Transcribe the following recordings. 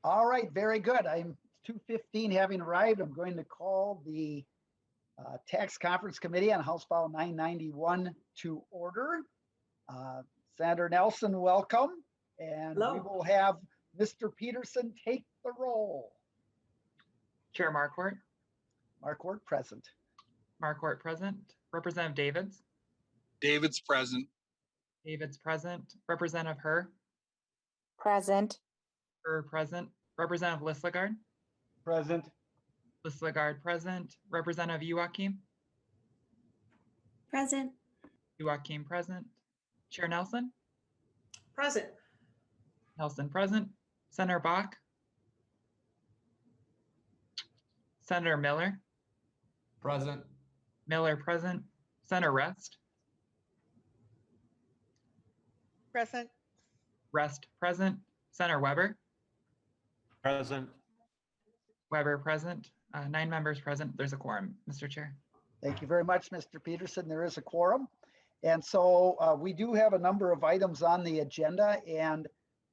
All right, very good. I'm 2:15 having arrived. I'm going to call the Tax Conference Committee on House File 991 to order. Senator Nelson, welcome. And Hello. we will have Mr. Peterson take the roll. Chair Marquart. Marquart present. Marquart present. Representative Davids. David's present. Davids present. Representative Herr. Present. Herr present. Representative Lislegard. Present. Lislegard present. Representative Joachim. Present. Joachim present. Chair Nelson. Present. Nelson present. Senator Bach. Senator Miller. Present. Miller present. Senator Rest. Present. Rest present. Senator Weber. Present. Weber present. 9 members present. There's a quorum, Mr. Chair. Thank you very much, Mr. Peterson. There is a quorum. And so we do have a number of items on the agenda, and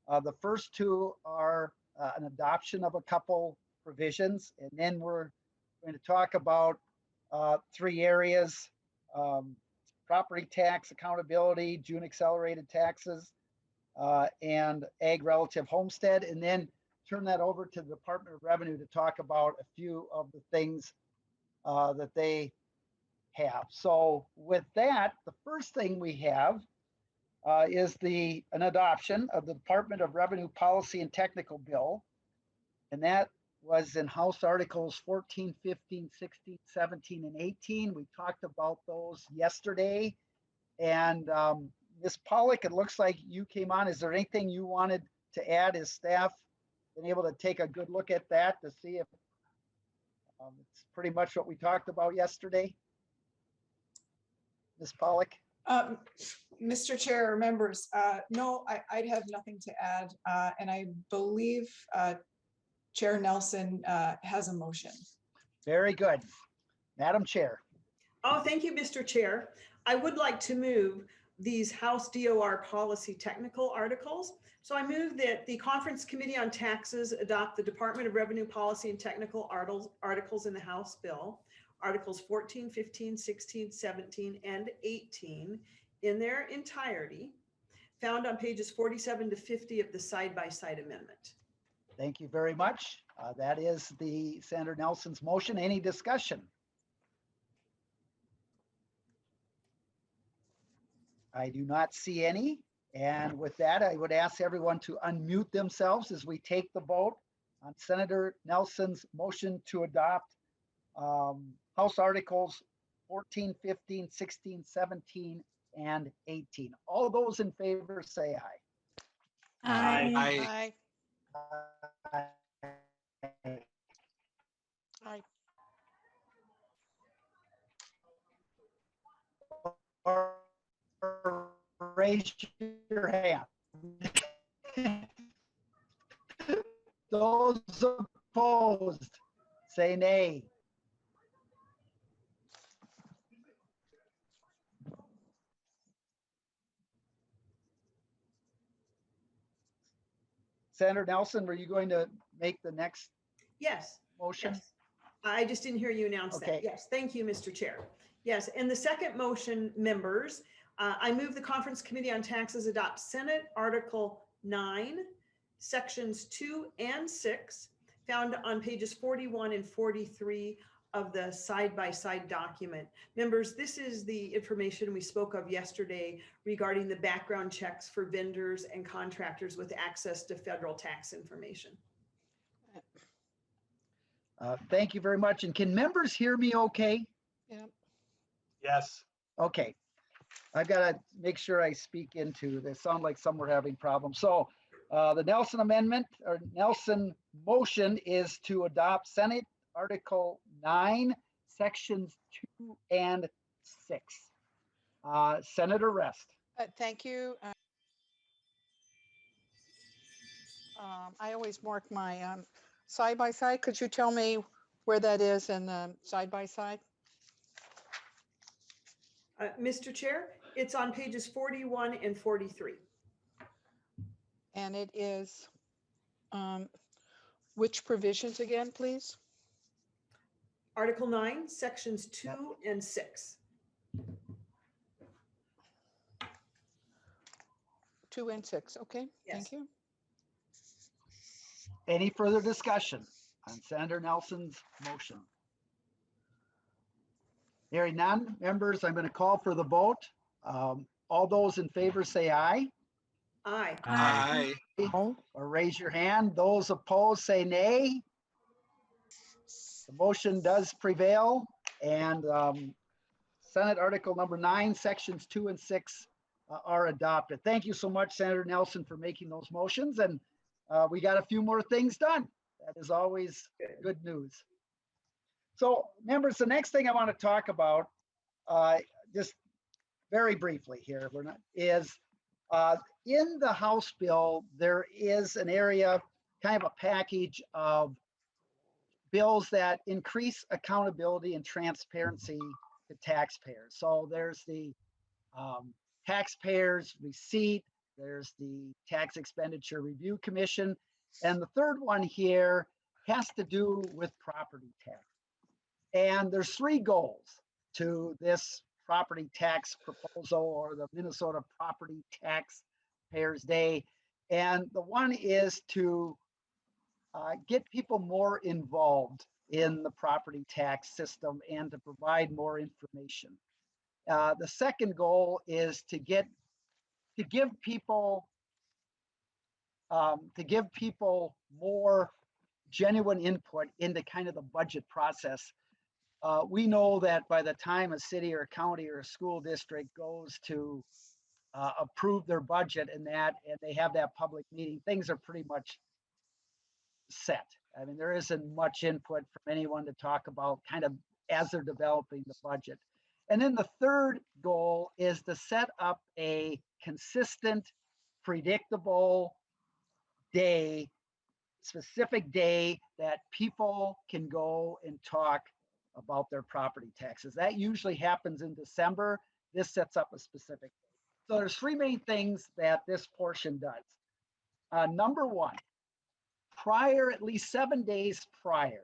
the first two are an adoption of a couple provisions, and then we're going to talk about 3 areas: property tax accountability, June accelerated taxes, and ag relative homestead, and then turn that over to the Department of Revenue to talk about a few of the things that they have. So with that, the first thing we have is an adoption of the Department of Revenue Policy and Technical Bill. And that was in House Articles 14, 15, 16, 17, and 18. We talked about those yesterday. And Ms. Pollock, it looks like you came on. Is there anything you wanted to add as staff? Been able to take a good look at that to see if it's pretty much what we talked about yesterday? Ms. Pollock? Mr. Chair, members, no, I'd have nothing to add. And I believe Chair Nelson has a motion. Very good. Madam Chair. Oh, thank you, Mr. Chair. I would like to move these House DOR policy technical articles. So I move that the Conference Committee on Taxes adopt the Department of Revenue Policy and Technical articles in the House bill, Articles 14, 15, 16, 17, and 18 in their entirety, found on pages 47 to 50 of the side-by-side amendment. Thank you very much. That is the Senator Nelson's motion. Any discussion? I do not see any. And with that, I would ask everyone to unmute themselves as we take the vote on Senator Nelson's motion to adopt House Articles 14, 15, 16, 17, and 18. All those in favor say aye. Aye. Aye. Aye. Or raise your hand. Those opposed, say nay. Senator Nelson, were you going to make the next Yes. motion? Yes. I just didn't hear you announce Okay. that. Yes, thank you, Mr. Chair. Yes, and the second motion, members, I move the Conference Committee on Taxes adopt Senate Article 9, Sections 2 and 6, found on pages 41 and 43 of the side-by-side document. Members, this is the information we spoke of yesterday regarding the background checks for vendors and contractors with access to federal tax information. Thank you very much. And can members hear me okay? Yeah. Yes. Okay. I've got to make sure I speak into this. Sound like some were having problems. So the Nelson amendment or Nelson motion is to adopt Senate Article 9, Sections 2 and 6. Senator Rest. Thank you. I always mark my side-by-side. Could you tell me where that is in the side-by-side? Mr. Chair, it's on pages 41 and 43. And it is Which provisions again, please? Article 9, sections 2 and 6. 2 and 6. Okay, Yes. thank you. Any further discussion on Senator Nelson's motion? Hearing none, members, I'm going to call for the vote. All those in favor say aye, Aye. Aye. or raise your hand. Those opposed say nay. The motion does prevail, and Senate Article number 9, sections 2 and 6 are adopted. Thank you so much, Senator Nelson, for making those motions, and we got a few more things done. That is always good news. So, members, the next thing I want to talk about, just very briefly here, is in the House bill, there is an area, kind of a package of bills that increase accountability and transparency to taxpayers. So there's the taxpayers receipt, there's the Tax Expenditure Review Commission, and the third one here has to do with property tax. And there's 3 goals to this property tax proposal, or the Minnesota Property Taxpayers Day. And the one is to get people more involved in the property tax system and to provide more information. The second goal is to give people more genuine input into kind of the budget process. We know that by the time a city or a county or a school district goes to approve their budget and they have that public meeting, things are pretty much set. I mean, there isn't much input from anyone to talk about kind of as they're developing the budget. And then the third goal is to set up a consistent, predictable day, specific day that people can go and talk about their property taxes. That usually happens in December. This sets up a specific day. So there's 3 main things that this portion does. Number 1, at least 7 days prior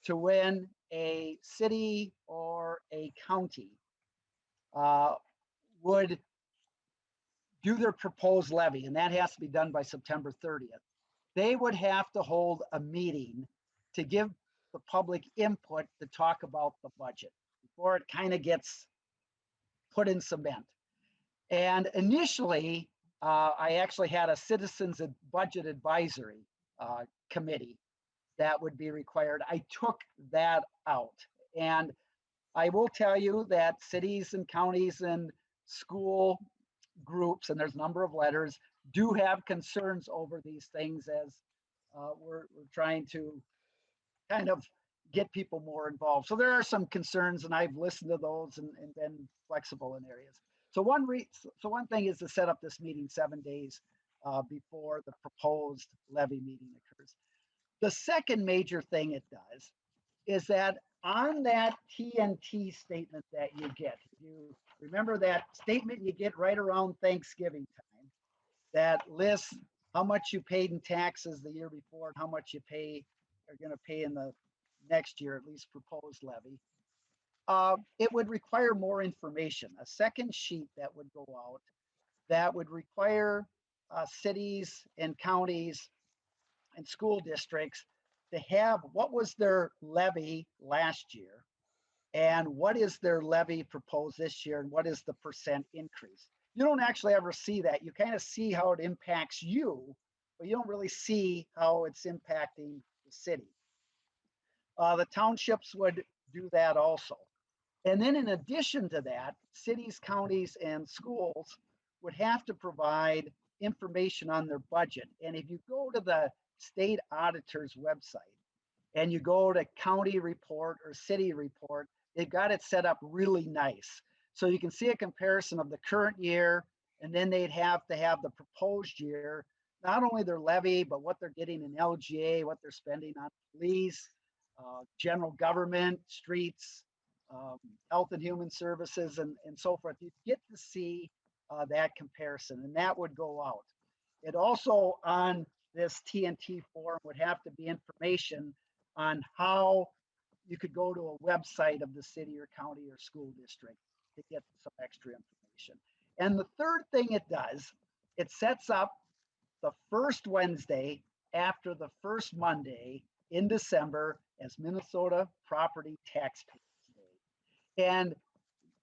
to when a city or a county would do their proposed levy, and that has to be done by September 30th, they would have to hold a meeting to give the public input to talk about the budget before it kind of gets put in cement. And initially, I actually had a citizens budget advisory committee that would be required. I took that out. And I will tell you that cities and counties and school groups, and there's a number of letters, do have concerns over these things as we're trying to kind of get people more involved. So there are some concerns, and I've listened to those and been flexible in areas. So one thing is to set up this meeting 7 days before the proposed levy meeting occurs. The second major thing it does is that on that TNT statement that you get, you remember that statement you get right around Thanksgiving time that lists how much you paid in taxes the year before and how much you are going to pay in the next year, at least proposed levy. It would require more information, a second sheet that would go out that would require cities and counties and school districts to have what was their levy last year and what is their levy proposed this year and what is the percent increase. You don't actually ever see that. You kind of see how it impacts you, but you don't really see how it's impacting the city. The townships would do that also. And then in addition to that, cities, counties, and schools would have to provide information on their budget. And if you go to the state auditor's website and you go to county report or city report, they've got it set up really nice. So you can see a comparison of the current year, and then they'd have to have the proposed year, not only their levy, but what they're getting in LGA, what they're spending on police, general government, streets, health and human services, and so forth. You get to see that comparison, and that would go out. It also, on this TNT form would have to be information on how you could go to a website of the city or county or school district to get some extra information. And the third thing it does, it sets up the first Wednesday after the first Monday in December as Minnesota Property Taxpayers Day. And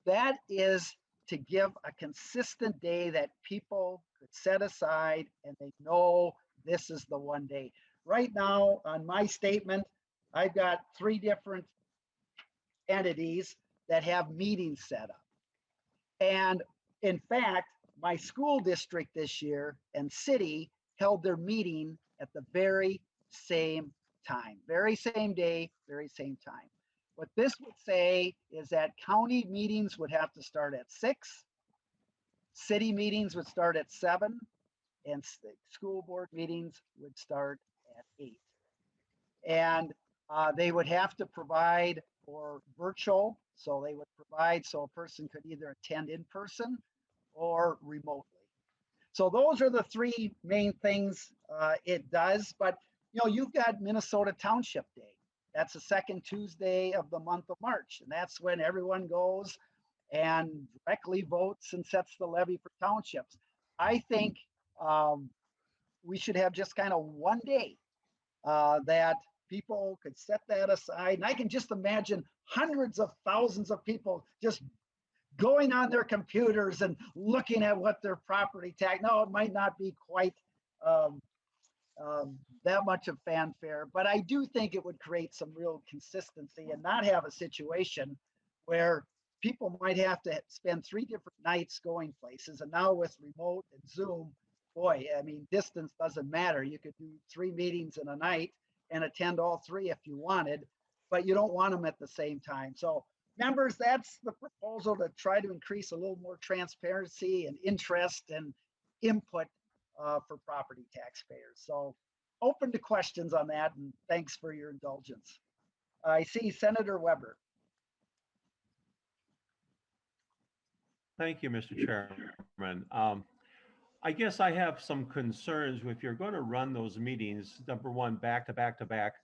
that is to give a consistent day that people could set aside and they know this is the one day. Right now on my statement, I've got 3 different entities that have meetings set up. And in fact, my school district this year and city held their meeting at the very same time, very same day, very same time. What this would say is that county meetings would have to start at 6, city meetings would start at 7, and school board meetings would start at 8. And they would have to provide for virtual, so they would provide so a person could either attend in person or remotely. So those are the 3 main things it does. But you know, you've got Minnesota Township Day. That's the second Tuesday of the month of March, and that's when everyone goes and directly votes and sets the levy for townships. I think we should have just kind of one day that people could set that aside. And I can just imagine hundreds of thousands of people just going on their computers and looking at what their property tax. No, it might not be quite that much of fanfare, but I do think it would create some real consistency and not have a situation where people might have to spend 3 different nights going places. And now with remote and Zoom, boy, I mean, distance doesn't matter. You could do 3 meetings in a night and attend all 3 if you wanted, but you don't want them at the same time. So members, that's the proposal, to try to increase a little more transparency and interest and input for property taxpayers. So open to questions on that, and thanks for your indulgence. I see Senator Weber. Thank you, Mr. Chairman. I guess I have some concerns if you're going to run those meetings. Number one, back to back to back.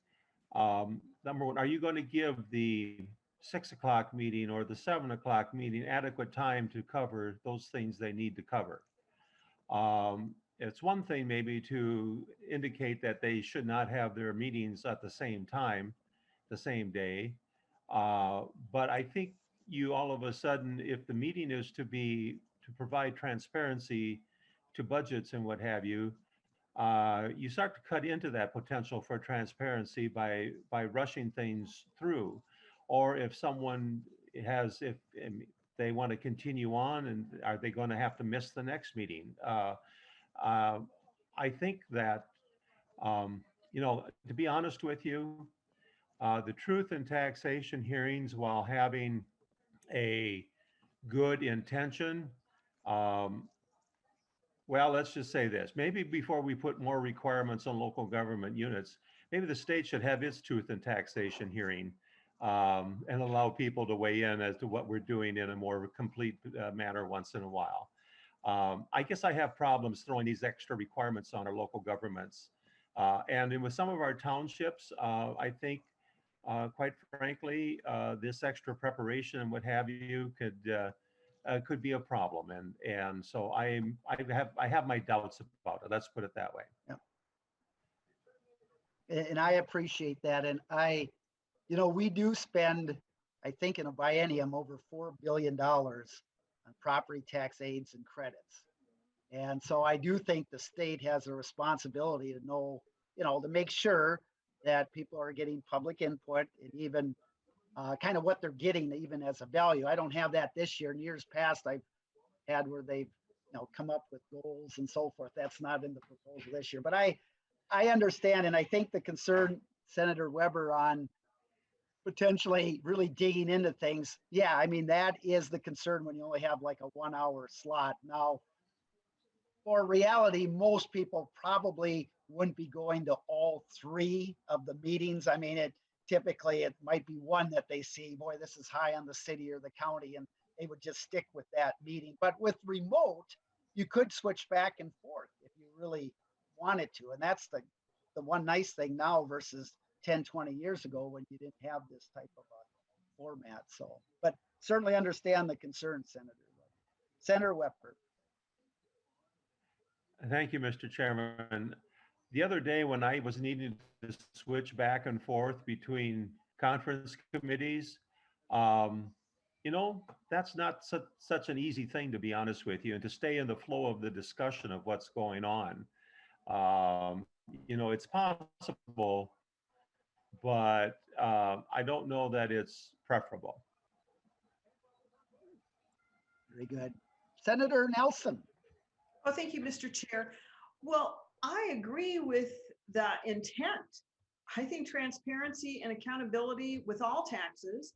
Number one, are you going to give the 6 o'clock meeting or the 7 o'clock meeting adequate time to cover those things they need to cover? It's one thing maybe to indicate that they should not have their meetings at the same time, the same day. But I think you all of a sudden, if the meeting is to provide transparency to budgets and what have you, you start to cut into that potential for transparency by rushing things through. Or if someone has, if they want to continue on, and are they going to have to miss the next meeting? I think that, you know, to be honest with you, the truth and taxation hearings, while having a good intention, well, let's just say this, maybe before we put more requirements on local government units, maybe the state should have its truth and taxation hearing and allow people to weigh in as to what we're doing in a more complete manner once in a while. I guess I have problems throwing these extra requirements on our local governments. And with some of our townships, I think, quite frankly, this extra preparation and what have you could be a problem. And so I have my doubts about it. Let's put it that way. Yeah. And I appreciate that. And you know, we do spend, I think in a biennium, over $4 billion on property tax aids and credits. And so I do think the state has a responsibility to know, you know, to make sure that people are getting public input and even kind of what they're getting even as a value. I don't have that this year. In years past, I've had where they've, you know, come up with goals and so forth. That's not in the proposal this year. But I understand, and I think the concern, Senator Weber, on potentially really digging into things. Yeah, I mean, that is the concern when you only have like a 1-hour slot. Now, for reality, most people probably wouldn't be going to all 3 of the meetings. I mean, typically it might be one that they see, boy, this is high on the city or the county, and they would just stick with that meeting. But with remote, you could switch back and forth if you really wanted to. And that's the one nice thing now versus 10, 20 years ago when you didn't have this type of a format. So, but certainly understand the concern, Senator. Senator Wepper. Thank you, Mr. Chairman. The other day when I was needing to switch back and forth between conference committees, you know, that's not such an easy thing, to be honest with you, and to stay in the flow of the discussion of what's going on. You know, it's possible, but I don't know that it's preferable. Very good. Senator Nelson. Oh, thank you, Mr. Chair. Well, I agree with the intent. I think transparency and accountability with all taxes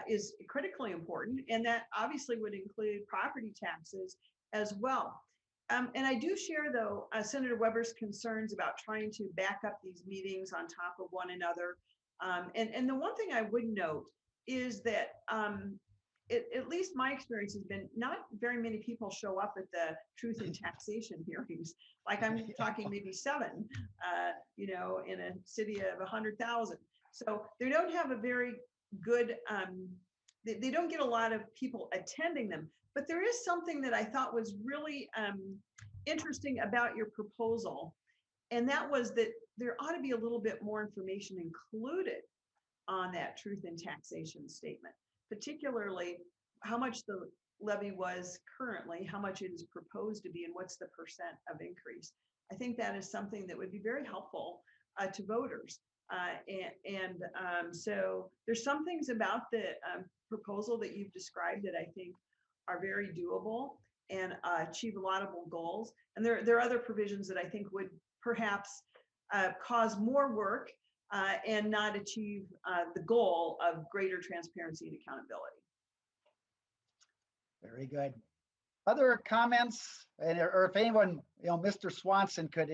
is critically important, and that obviously would include property taxes as well. And I do share, though, Senator Weber's concerns about trying to back up these meetings on top of one another. And the one thing I would note is that at least my experience has been not very many people show up at the truth in taxation hearings. Like I'm talking maybe 7, you know, in a city of 100,000. So they don't have a very good, they don't get a lot of people attending them. But there is something that I thought was really interesting about your proposal. And that was that there ought to be a little bit more information included on that truth in taxation statement, particularly how much the levy was currently, how much it is proposed to be, and what's the percent of increase. I think that is something that would be very helpful to voters. So there's some things about the proposal that you've described that I think are very doable and achieve laudable goals. And there are other provisions that I think would perhaps cause more work and not achieve the goal of greater transparency and accountability. Very good. Other comments, or if anyone, you know, Mr. Swanson could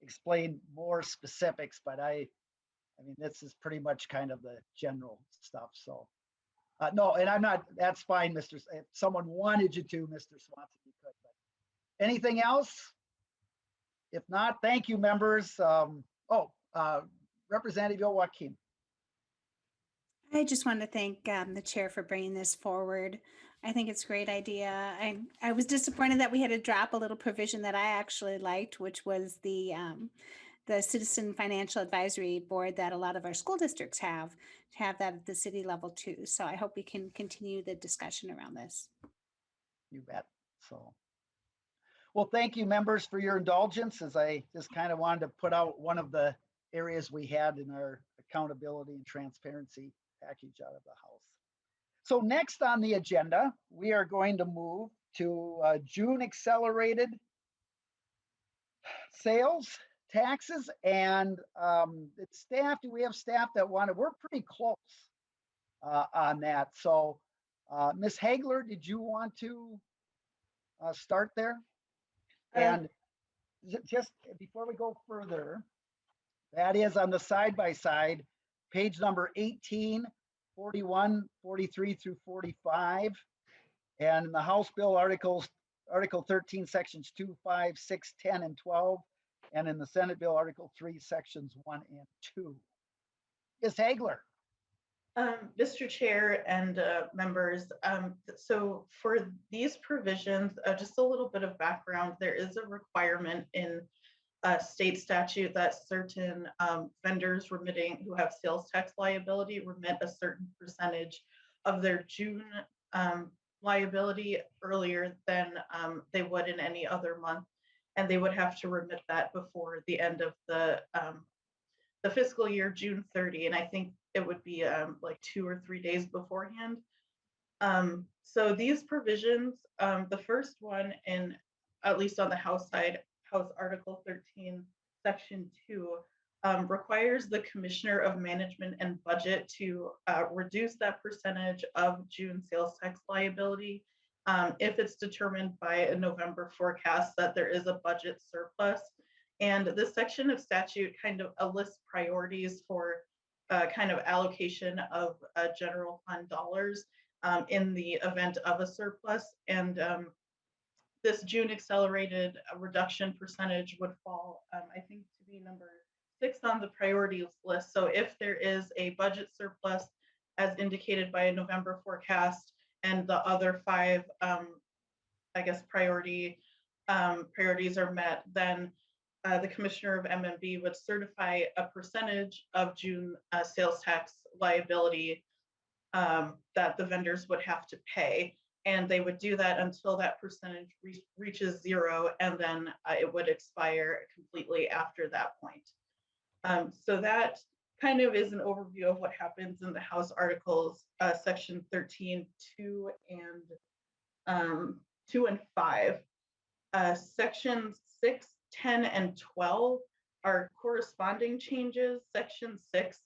explain more specifics, but I mean, this is pretty much kind of the general stuff. So no, and I'm not, that's fine, Mr. If someone wanted you to, Mr. Swanson, you could, but anything else? If not, thank you, members. Representative Joaquin. I just want to thank the chair for bringing this forward. I think it's a great idea. I was disappointed that we had to drop a little provision that I actually liked, which was the Citizen Financial Advisory Board that a lot of our school districts have, to have that at the city level too. So I hope we can continue the discussion around this. You bet. So, well, thank you, members, for your indulgence, as I just kind of wanted to put out one of the areas we had in our accountability and transparency package out of the House. So next on the agenda, we are going to move to June accelerated sales taxes, and it's staff. Do we have staff that want to? We're pretty close on that. So Ms. Hagler, did you want to start there? And just before we go further, that is on the side-by-side, page number 18, 41, 43 through 45. And in the House Bill articles, Article 13, sections 2, 5, 6, 10, and 12. And in the Senate Bill, Article 3, sections 1 and 2. Ms. Hagler. Mr. Chair and members, so for these provisions, just a little bit of background, there is a requirement in state statute that certain vendors remitting who have sales tax liability remit a certain percentage of their June liability earlier than they would in any other month, and they would have to remit that before the end of the fiscal year, June 30, and I think it would be like 2 or 3 days beforehand. So these provisions, the first one in, at least on the House side, House Article 13, Section 2, requires the Commissioner of Management and Budget to reduce that percentage of June sales tax liability if it's determined by a November forecast that there is a budget surplus. And this section of statute kind of lists priorities for kind of allocation of general fund dollars in the event of a surplus. And this June accelerated reduction percentage would fall, I think, to be number 6 on the priorities list. So if there is a budget surplus as indicated by a November forecast and the other 5, I guess, priorities are met, then the Commissioner of MMB would certify a percentage of June sales tax liability that the vendors would have to pay. And they would do that until that percentage reaches 0, and then it would expire completely after that point. So that kind of is an overview of what happens in the House Articles, section 13, 2 and 5. Sections 6, 10, and 12 are corresponding changes. Section 6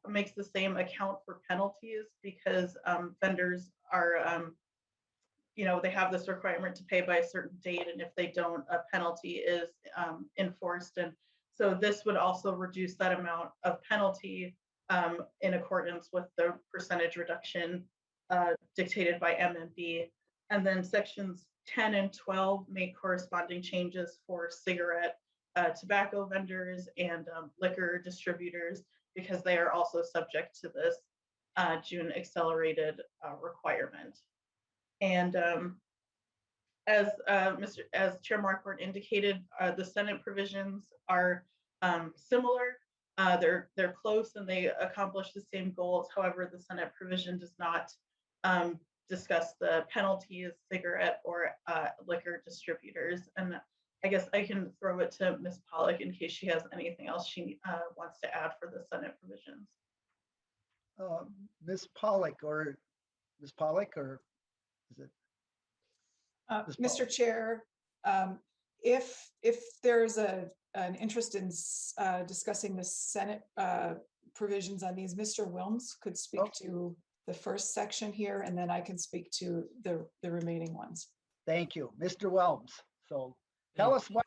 makes the same account for penalties because vendors are, they have this requirement to pay by a certain date, and if they don't, a penalty is enforced. And so this would also reduce that amount of penalty in accordance with the percentage reduction dictated by MMB. And then sections 10 and 12 make corresponding changes for cigarette, tobacco vendors and liquor distributors, because they are also subject to this June accelerated requirement. And as Chair Marquart indicated, the Senate provisions are similar. They're close and they accomplish the same goals. However, the Senate provision does not discuss the penalties, cigarette or liquor distributors. And I guess I can throw it to Ms. Pollock in case she has anything else she wants to add for the Senate provisions. Ms. Pollock, or is it? Mr. Chair, if there's an interest in discussing the Senate provisions on these, Mr. Wilms could speak to the first section here, and then I can speak to the remaining ones. Thank you, Mr. Wilms. So tell us what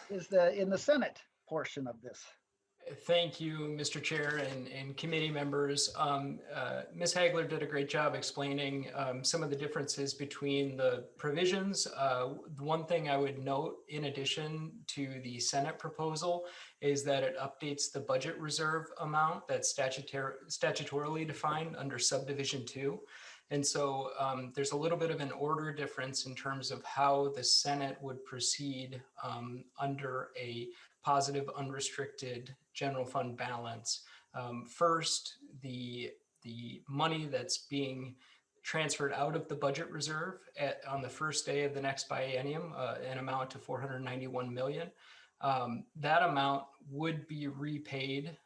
is in the Senate portion of this. Thank you, Mr. Chair and committee members. Ms. Hagler did a great job explaining some of the differences between the provisions. The one thing I would note in addition to the Senate proposal is that it updates the budget reserve amount that's statutorily defined under subdivision 2. And so there's a little bit of an order difference in terms of how the Senate would proceed under a positive unrestricted general fund balance. First, the money that's being transferred out of the budget reserve on the first day of the next biennium, an amount to 491 million. That amount would be repaid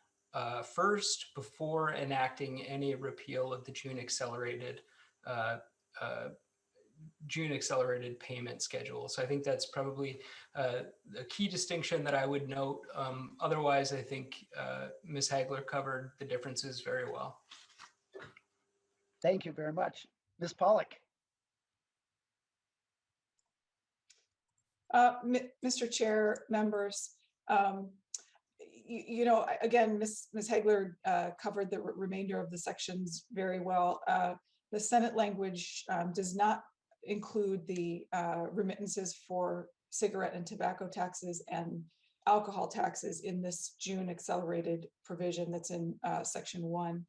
first before enacting any repeal of the June accelerated payment schedule. So I think that's probably a key distinction that I would note. Otherwise, I think Ms. Hagler covered the differences very well. Thank you very much. Ms. Pollock. Mr. Chair, members, again, Ms. Hagler covered the remainder of the sections very well. The Senate language does not include the remittances for cigarette and tobacco taxes and alcohol taxes in this June accelerated provision that's in section 1.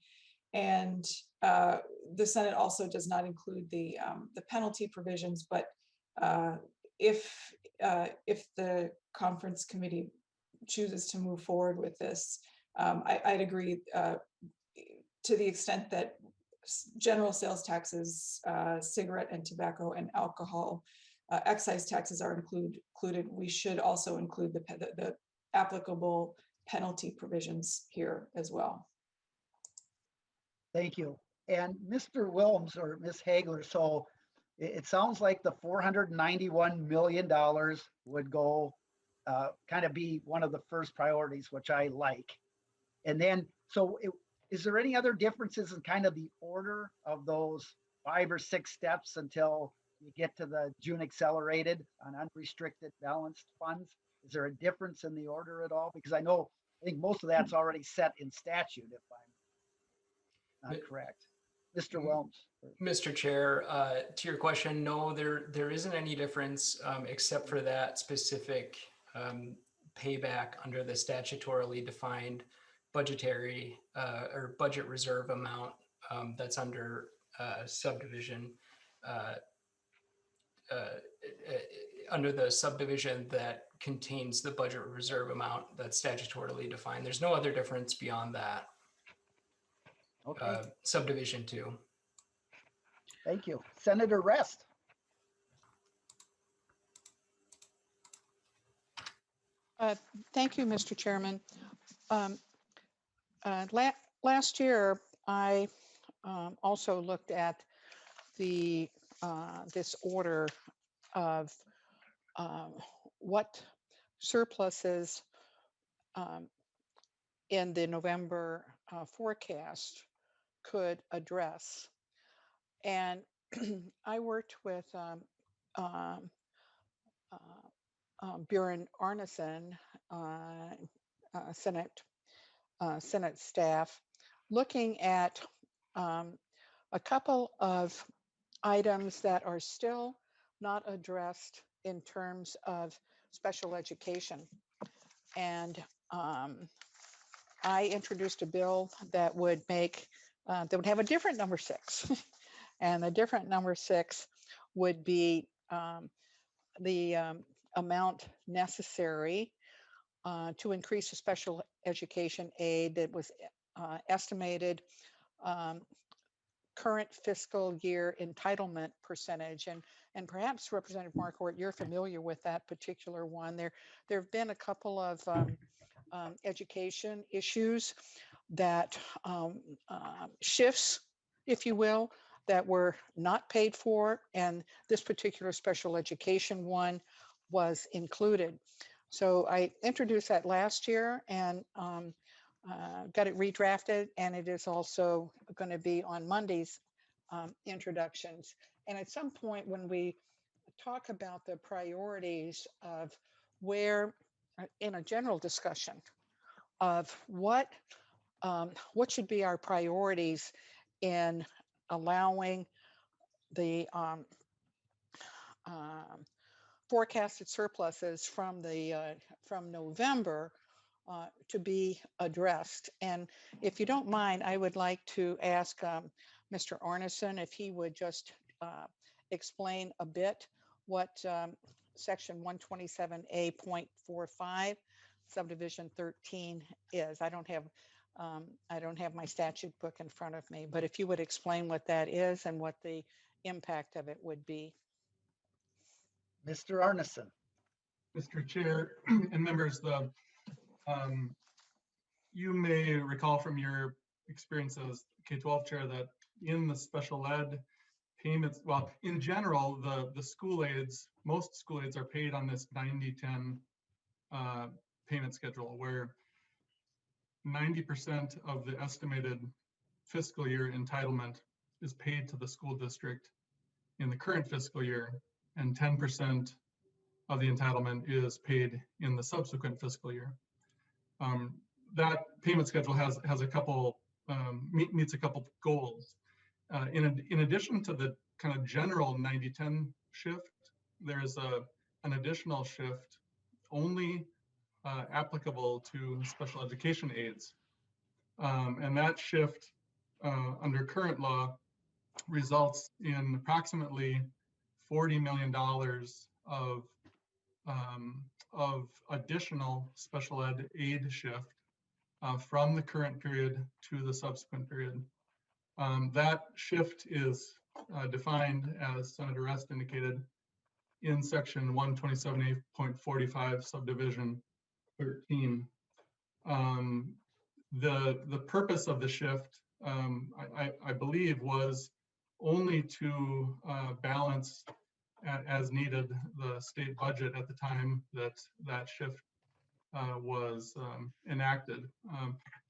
And the Senate also does not include the penalty provisions, but if the conference committee chooses to move forward with this, I'd agree to the extent that general sales taxes, cigarette and tobacco and alcohol excise taxes are included. We should also include the applicable penalty provisions here as well. Thank you. And Mr. Wilms or Ms. Hagler, so it sounds like the $491 million would go kind of be one of the first priorities, which I like. And then, so is there any other differences in kind of the order of those 5 or 6 steps until you get to the June accelerated on unrestricted balanced funds? Is there a difference in the order at all? Because I think most of that's already set in statute, if I'm not correct. Mr. Whelms. Mr. Chair, to your question, no, there isn't any difference except for that specific payback under the statutorily defined budgetary or budget reserve amount that's under subdivision under the subdivision that contains the budget reserve amount that's statutorily defined. There's no other difference beyond that. Okay, Subdivision 2. thank you. Senator Rest. Thank you, Mr. Chairman. Last year, I also looked at the this order of what surpluses in the November forecast could address. And I worked with Bjorn Arneson, Senate staff, looking at a couple of items that are still not addressed in terms of special education. And I introduced a bill that would make, that would have a different number 6. And the different number 6 would be the amount necessary to increase the special education aid that was estimated current fiscal year entitlement percentage. And perhaps Representative Marquart, you're familiar with that particular one. There have been a couple of education issues that shifts, if you will, that were not paid for, and this particular special education one was included. So I introduced that last year and got it redrafted, and it is also going to be on Monday's introductions. And at some point when we talk about the priorities of where, in a general discussion of what should be our priorities in allowing the forecasted surpluses from November to be addressed. And if you don't mind, I would like to ask Mr. Arneson if he would just explain a bit what section 127A.45 subdivision 13 is. I don't have my statute book in front of me, but if you would explain what that is and what the impact of it would be. Mr. Arneson. Mr. Chair and members, you may recall from your experience as K-12 chair that in the special ed payments, well, in general, the school aids, most school aids are paid on this 90-10 payment schedule, where 90% of the estimated fiscal year entitlement is paid to the school district in the current fiscal year, and 10% of the entitlement is paid in the subsequent fiscal year. That payment schedule has a couple, meets a couple goals. In addition to the kind of general 90-10 shift, there's an additional shift only applicable to special education aids. And that shift under current law results in approximately $40 million of additional special ed aid shift from the current period to the subsequent period. That shift is defined, as Senator Rest indicated, in section 127A.45 subdivision 13. The purpose of the shift, I believe, was only to balance as needed the state budget at the time that that shift was enacted.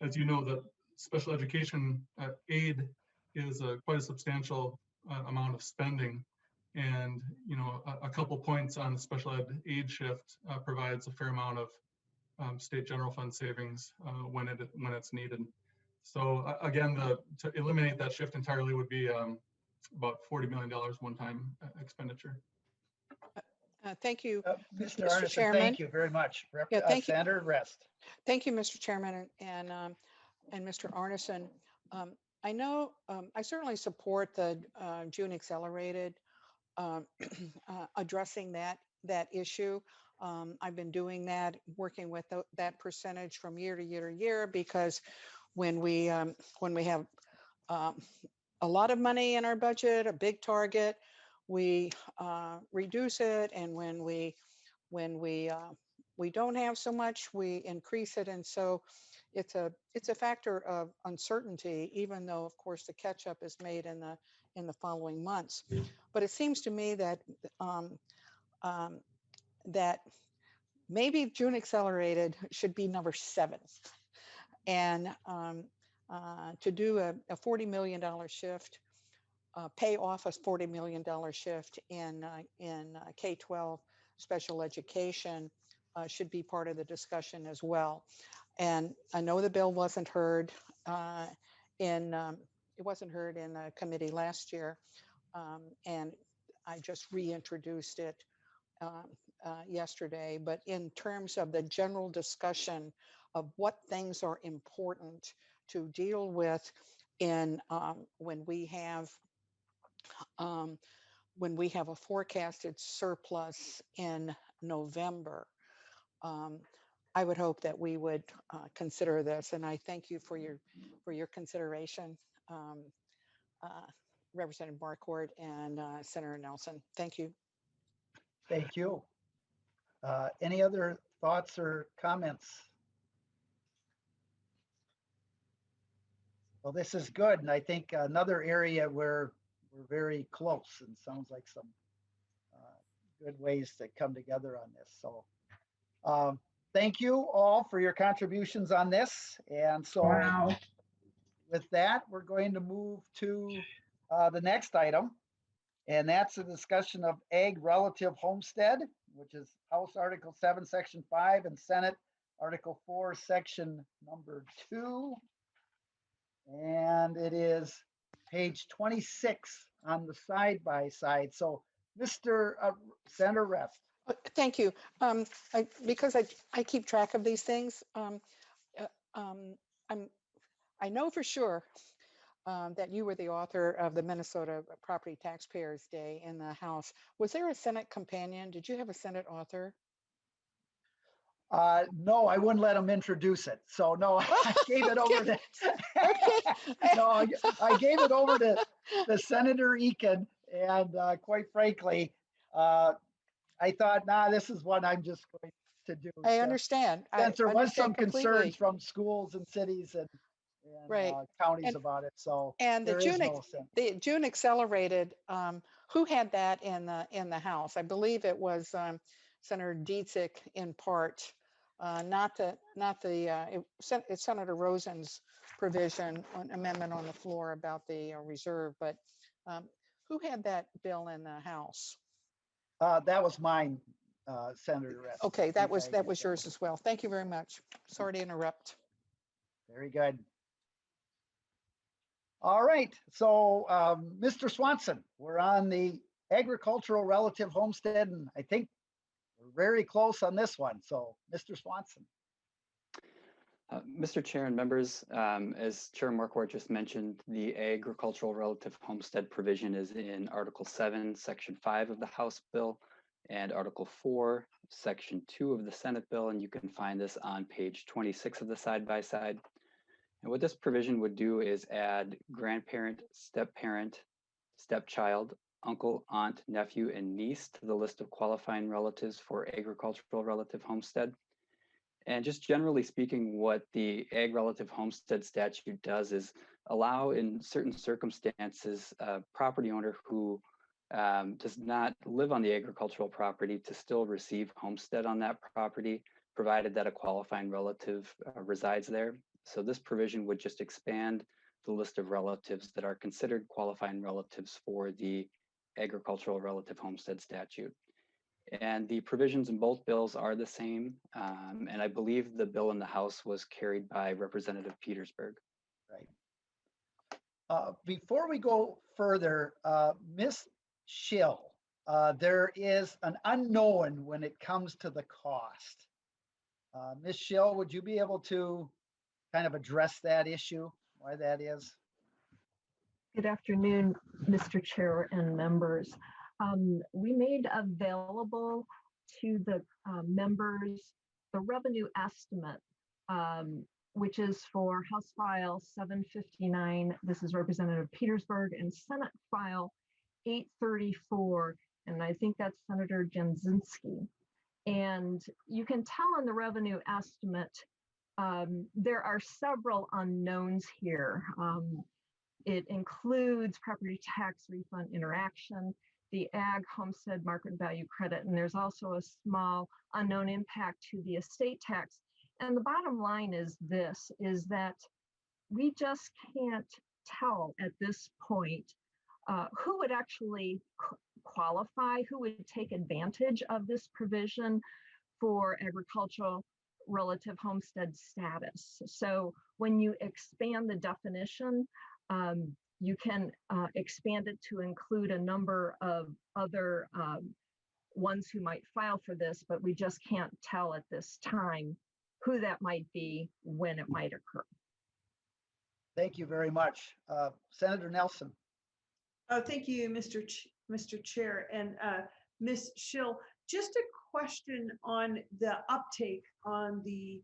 As you know, the special education aid is quite a substantial amount of spending, and a couple points on the special ed aid shift provides a fair amount of state general fund savings when it's needed. So again, to eliminate that shift entirely would be about $40 million one-time expenditure. Thank you, Mr. Mr. Arneson, Chairman. thank you very much. Yeah, thank you. Senator Rest. Thank you, Mr. Chairman and Mr. Arneson. I know I certainly support the June accelerated addressing that issue. I've been doing that, working with that percentage from year to year to year, because when we have a lot of money in our budget, a big target, we reduce it, and when we don't have so much, we increase it. And so it's a factor of uncertainty, even though of course the catch up is made in the following months. But it seems to me that that maybe June accelerated should be number 7, and to do a $40 million shift, pay off a $40 million shift in K-12 special education should be part of the discussion as well. And I know the bill wasn't heard in the committee last year, and I just reintroduced it yesterday. But in terms of the general discussion of what things are important to deal with in when we have a forecasted surplus in November, I would hope that we would consider this, and I thank you for your consideration, Representative Marquart and Senator Nelson. Thank you. Thank you. Any other thoughts or comments? Well, this is good, and I think another area where we're very close, and sounds like some good ways to come together on this. So thank you all for your contributions on this. And so with that, we're going to move to the next item, and that's a discussion of Ag Relative Homestead, which is House Article 7, Section 5, and Senate Article 4, Section number 2. And it is page 26 on the side-by-side. So Mr. Senator Rest. Thank you. Because I keep track of these things, I know for sure that you were the author of the Minnesota Property Taxpayers Day in the House. Was there a Senate companion? Did you have a Senate author? No, I wouldn't let him introduce it. So no, I gave it over to no, I gave it over to Senator Eakin, and quite frankly, I thought, nah, this is what I'm just going to do. I understand. Since there was some completely. concerns from schools and cities and right. Counties about it, so and the June accelerated. Who had that in the House? I believe it was Senator Dietzick in part. It's Senator Rosen's provision, amendment on the floor about the reserve, but who had that bill in the House? That was mine, Senator Rest. Okay, that was yours as well. Thank you very much. Sorry to interrupt. Very good. All right, so Mr. Swanson, we're on the agricultural relative homestead, and I think we're very close on this one. So, Mr. Swanson. Mr. Chair and members, as Chair Marquardt just mentioned, the agricultural relative homestead provision is in Article 7, Section 5 of the House bill, and Article 4, Section 2 of the Senate bill, and you can find this on page 26 of the side-by-side. And what this provision would do is add grandparent, step-parent, stepchild, uncle, aunt, nephew, and niece to the list of qualifying relatives for agricultural relative homestead. And just generally speaking, what the Ag Relative Homestead statute does is allow, in certain circumstances, a property owner who does not live on the agricultural property to still receive homestead on that property, provided that a qualifying relative resides there. So this provision would just expand the list of relatives that are considered qualifying relatives for the agricultural relative homestead statute. And the provisions in both bills are the same. And I believe the bill in the House was carried by Representative Petersburg. Right. Before we go further, Ms. Schill, there is an unknown when it comes to the cost. Ms. Schill, would you be able to kind of address that issue, why that is? Good afternoon, Mr. Chair and members. We made available to the members the revenue estimate, which is for House File 759. This is Representative Petersburg, and Senate File 834. And I think that's Senator Jasinski. And you can tell on the revenue estimate, there are several unknowns here. It includes property tax refund interaction, the ag homestead market value credit, and there's also a small unknown impact to the estate tax. And the bottom line is this, is that we just can't tell at this point who would actually qualify, who would take advantage of this provision for agricultural relative homestead status. So when you expand the definition, you can expand it to include a number of other ones who might file for this, but we just can't tell at this time who that might be, when it might occur. Thank you very much. Senator Nelson. Thank you, Mr. Chair. And Ms. Schill, just a question on the uptake on the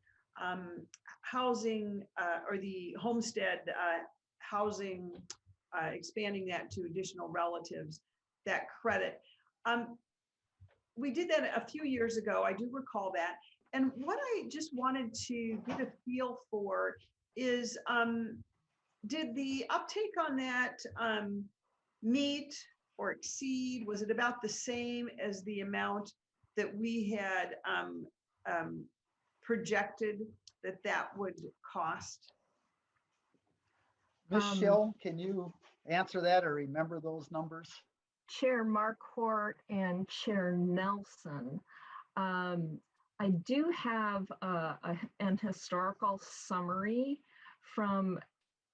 housing or the homestead housing, expanding that to additional relatives, that credit. We did that a few years ago. I do recall that. And what I just wanted to get a feel for is, did the uptake on that meet or exceed? Was it about the same as the amount that we had projected that would cost? Ms. Schill, can you answer that or remember those numbers? Chair Marquart and Chair Nelson, I do have an historical summary from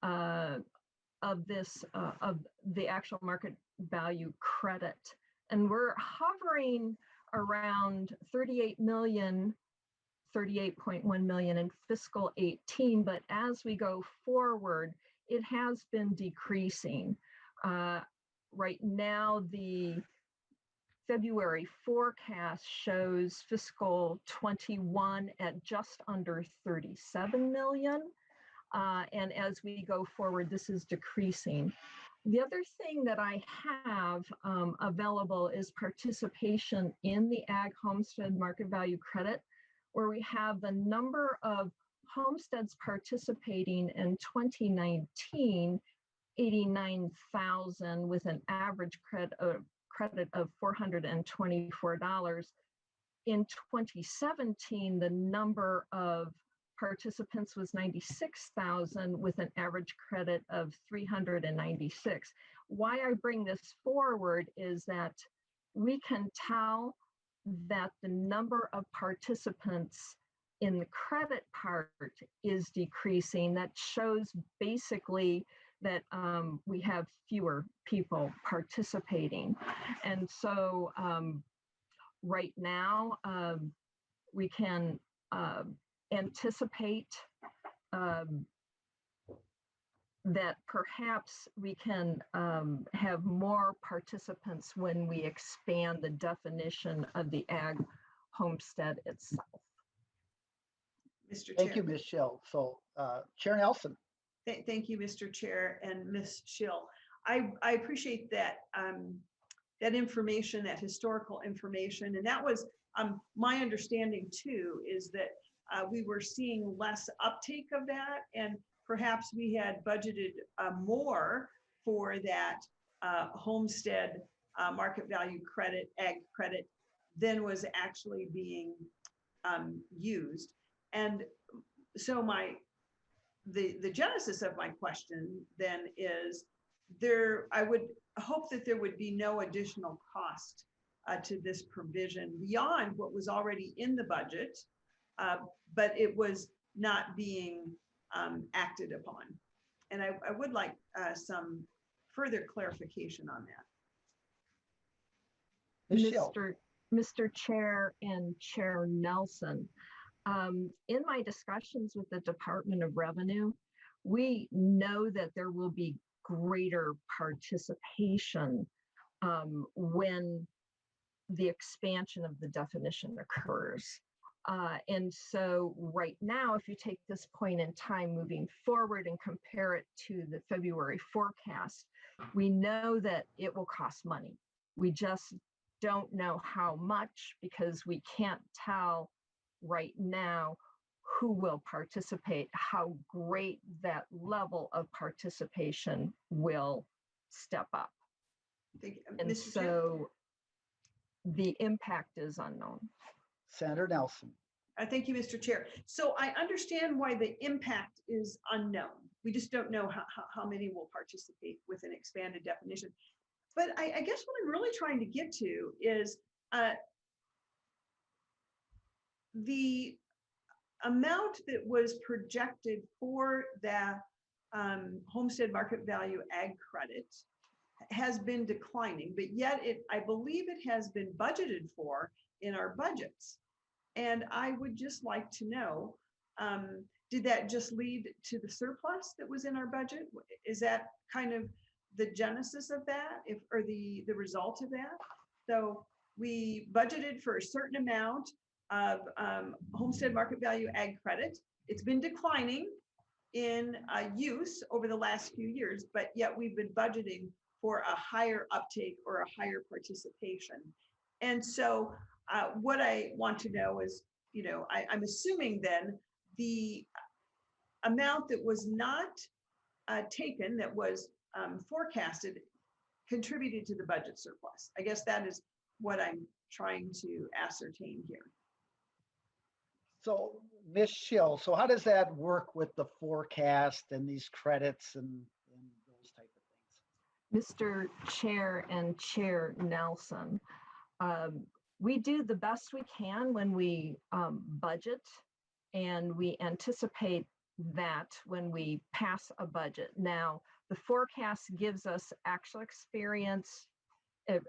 of the actual market value credit, and we're hovering around 38 million, 38.1 million in fiscal 18, but as we go forward, it has been decreasing. Right now, the February forecast shows fiscal 21 at just under 37 million. And as we go forward, this is decreasing. The other thing that I have available is participation in the Ag Homestead Market Value Credit, where we have the number of homesteads participating in 2019, 89,000 with an average credit of $424. In 2017, the number of participants was 96,000 with an average credit of 396. Why I bring this forward is that we can tell that the number of participants in the credit part is decreasing. That shows basically that we have fewer people participating. And so right now we can anticipate that perhaps we can have more participants when we expand the definition of the ag homestead itself. Mr. Chair. Thank you, Ms. Schill. So Chair Nelson. Thank you, Mr. Chair and Ms. Schill. I appreciate that that information, that historical information, and that was my understanding too, is that we were seeing less uptake of that, and perhaps we had budgeted more for that homestead market value credit, ag credit, than was actually being used. And so the genesis of my question then is, I would hope that there would be no additional cost to this provision beyond what was already in the budget, but it was not being acted upon. And I would like some further clarification on that. Michelle. Mr. Chair and Chair Nelson, in my discussions with the Department of Revenue, we know that there will be greater participation when the expansion of the definition occurs. And so right now, if you take this point in time moving forward and compare it to the February forecast, we know that it will cost money. We just don't know how much because we can't tell right now who will participate, how great that level of participation will step up. And Mr. Chair? so the impact is unknown. Senator Nelson. Thank you, Mr. Chair. So I understand why the impact is unknown. We just don't know how many will participate with an expanded definition. But I guess what I'm really trying to get to is the amount that was projected for the homestead market value ag credit has been declining, but yet I believe it has been budgeted for in our budgets. And I would just like to know, did that just lead to the surplus that was in our budget? Is that kind of the genesis of that, or the result of that? So we budgeted for a certain amount of homestead market value ag credit. It's been declining in use over the last few years, but yet we've been budgeting for a higher uptake or a higher participation. And so what I want to know is, I'm assuming then the amount that was not taken, that was forecasted, contributed to the budget surplus. I guess that is what I'm trying to ascertain here. So Ms. Schill, so how does that work with the forecast and these credits and those type of things? Mr. Chair and Chair Nelson, we do the best we can when we budget, and we anticipate that when we pass a budget. Now, the forecast gives us actual experience. Let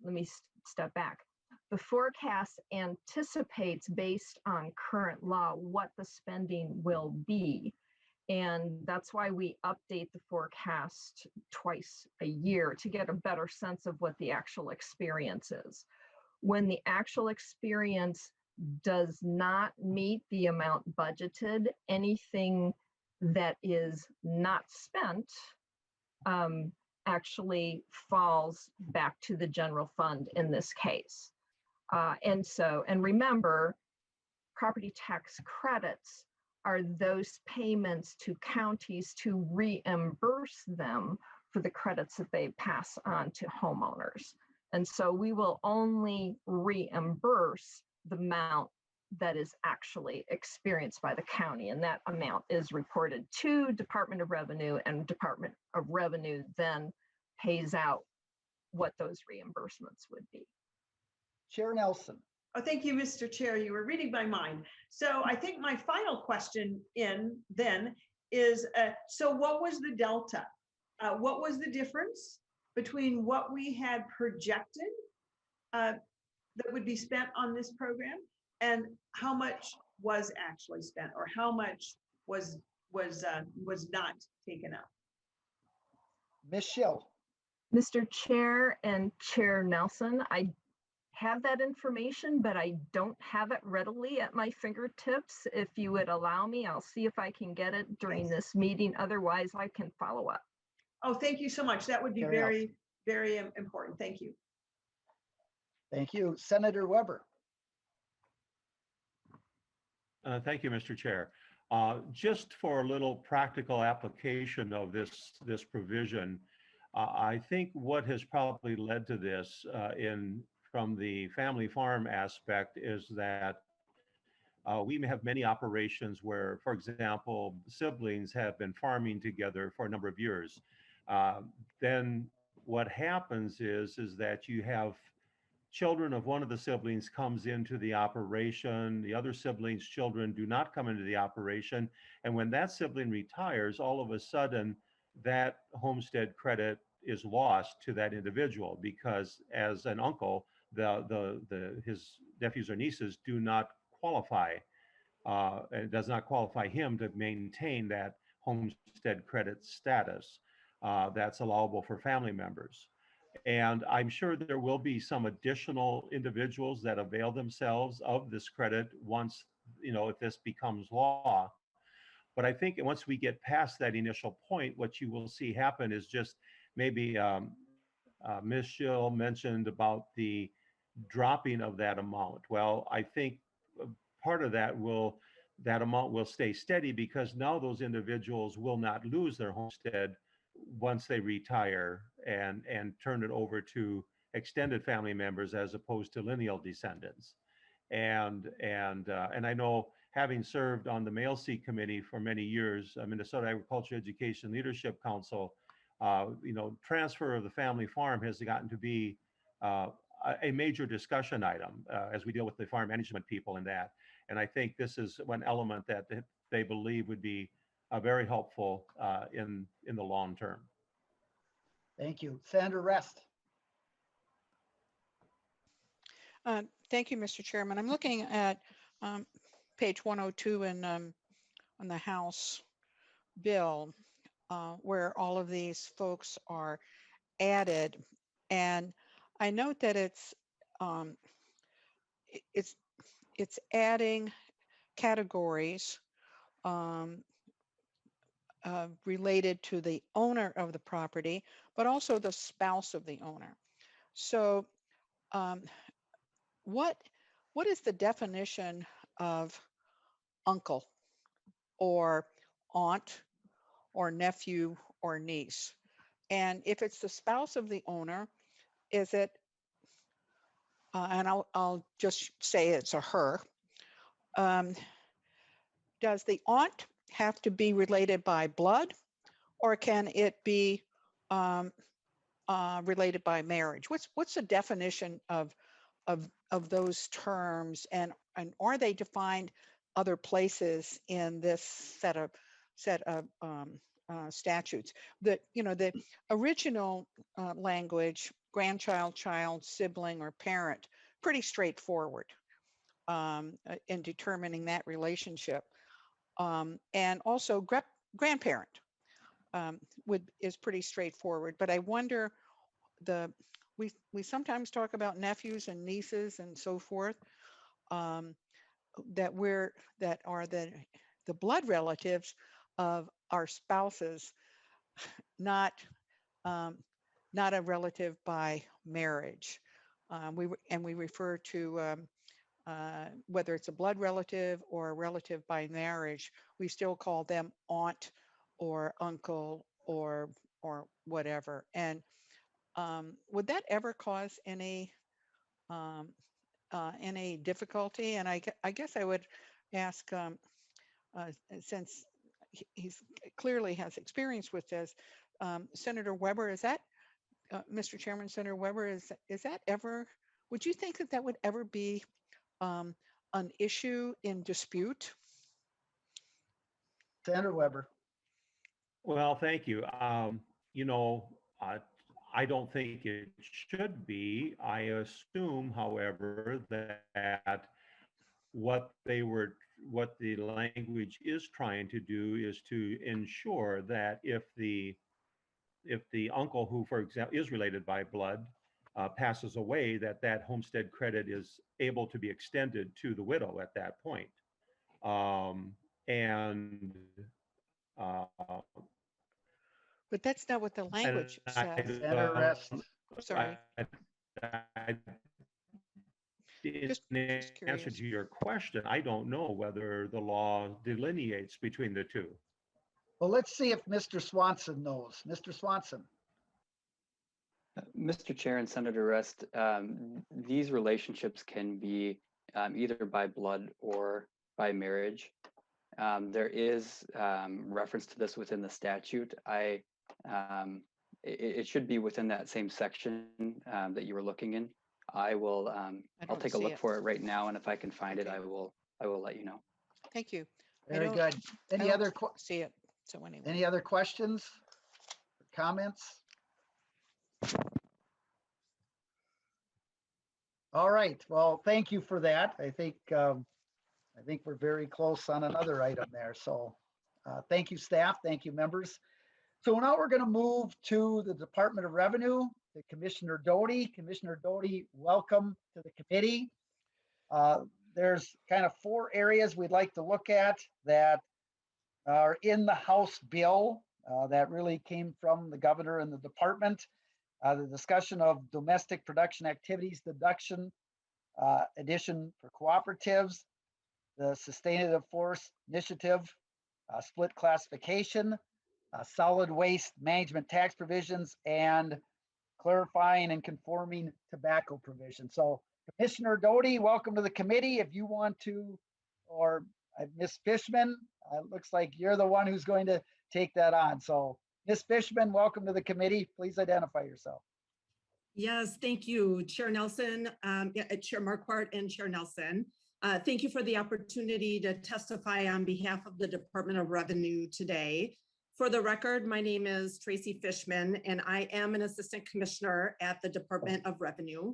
me step back. The forecast anticipates, based on current law, what the spending will be. And that's why we update the forecast twice a year to get a better sense of what the actual experience is. When the actual experience does not meet the amount budgeted, anything that is not spent actually falls back to the general fund in this case. And remember, property tax credits are those payments to counties to reimburse them for the credits that they pass on to homeowners. And so we will only reimburse the amount that is actually experienced by the county, and that amount is reported to Department of Revenue, and Department of Revenue then pays out what those reimbursements would be. Chair Nelson. Oh, thank you, Mr. Chair. You were reading my mind. So I think my final question then is, so what was the delta? What was the difference between what we had projected that would be spent on this program and how much was actually spent, or how much was not taken up? Ms. Schill. Mr. Chair and Chair Nelson, I have that information, but I don't have it readily at my fingertips. If you would allow me, I'll see if I can get it during this meeting. Otherwise, I can follow up. Oh, thank you so much. That would be very, very important. Thank you. Thank you. Senator Weber. Thank you, Mr. Chair. Just for a little practical application of this provision, I think what has probably led to this from the family farm aspect is that we may have many operations where, for example, siblings have been farming together for a number of years. Then what happens is that you have children of one of the siblings comes into the operation, the other sibling's children do not come into the operation. And when that sibling retires, all of a sudden that homestead credit is lost to that individual because as an uncle, his nephews or nieces do not qualify. It does not qualify him to maintain that homestead credit status that's allowable for family members. And I'm sure there will be some additional individuals that avail themselves of this credit once, if this becomes law. But I think once we get past that initial point, what you will see happen is just maybe Ms. Schill mentioned about the dropping of that amount. Well, I think part of that amount will stay steady because now those individuals will not lose their homestead once they retire and turn it over to extended family members as opposed to lineal descendants. And I know, having served on the Mail Seat Committee for many years, Minnesota Agriculture Education Leadership Council, transfer of the family farm has gotten to be a major discussion item as we deal with the farm management people in that. And I think this is one element that they believe would be very helpful in the long term. Thank you. Senator Rest. Thank you, Mr. Chairman. I'm looking at page 102 on the House bill where all of these folks are added. And I note that it's adding categories related to the owner of the property, but also the spouse of the owner. So what is the definition of uncle or aunt or nephew or niece? And if it's the spouse of the owner, is it, and I'll just say it's a her, does the aunt have to be related by blood, or can it be related by marriage? What's the definition of those terms, and are they defined other places in this set of statutes? The original language, grandchild, child, sibling, or parent, pretty straightforward in determining that relationship. And also grandparent is pretty straightforward. But I wonder, we sometimes talk about nephews and nieces and so forth, that are the blood relatives of our spouses, not a relative by marriage. We refer to whether it's a blood relative or a relative by marriage, we still call them aunt or uncle or whatever. And would that ever cause any difficulty? And I guess I would ask, since he's clearly has experience with this, Senator Weber, is that, Mr. Chairman, Senator Weber, is that ever, would you think that would ever be an issue in dispute? Senator Weber. Well, thank you. I don't think it should be. I assume, however, that what the language is trying to do is to ensure that if the uncle who, for example, is related by blood passes away, that homestead credit is able to be extended to the widow at that point. But that's not what the language says. Senator Rest. Sorry. In answer to your question, I don't know whether the law delineates between the two. Well, let's see if Mr. Swanson knows. Mr. Swanson. Mr. Chair and Senator Rest, these relationships can be either by blood or by marriage. There is reference to this within the statute. It should be within that same section that you were looking in. I will, I I'll don't take a see look it. for it right now, and if I can find it, Okay. I will let you know. Thank you. Very good. Any other, See it. So anyway. any other questions, comments? All right, well, thank you for that. I think we're very close on another item there. So thank you, staff. Thank you, members. So now we're going to move to the Department of Revenue, to Commissioner Doty. Commissioner Doty, welcome to the committee. There's kind of 4 areas we'd like to look at that are in the House bill that really came from the governor and the department. The discussion of domestic production activities deduction addition for cooperatives, the sustainable forest initiative, split classification, solid waste management tax provisions, and clarifying and conforming tobacco provisions. So Commissioner Doty, welcome to the committee. If you want to, or Ms. Fishman, looks like you're the one who's going to take that on. So Ms. Fishman, welcome to the committee. Please identify yourself. Yes, thank you, Chair Nelson, Chair Marquart and Chair Nelson. Thank you for the opportunity to testify on behalf of the Department of Revenue today. For the record, my name is Tracy Fishman, and I am an Assistant Commissioner at the Department of Revenue.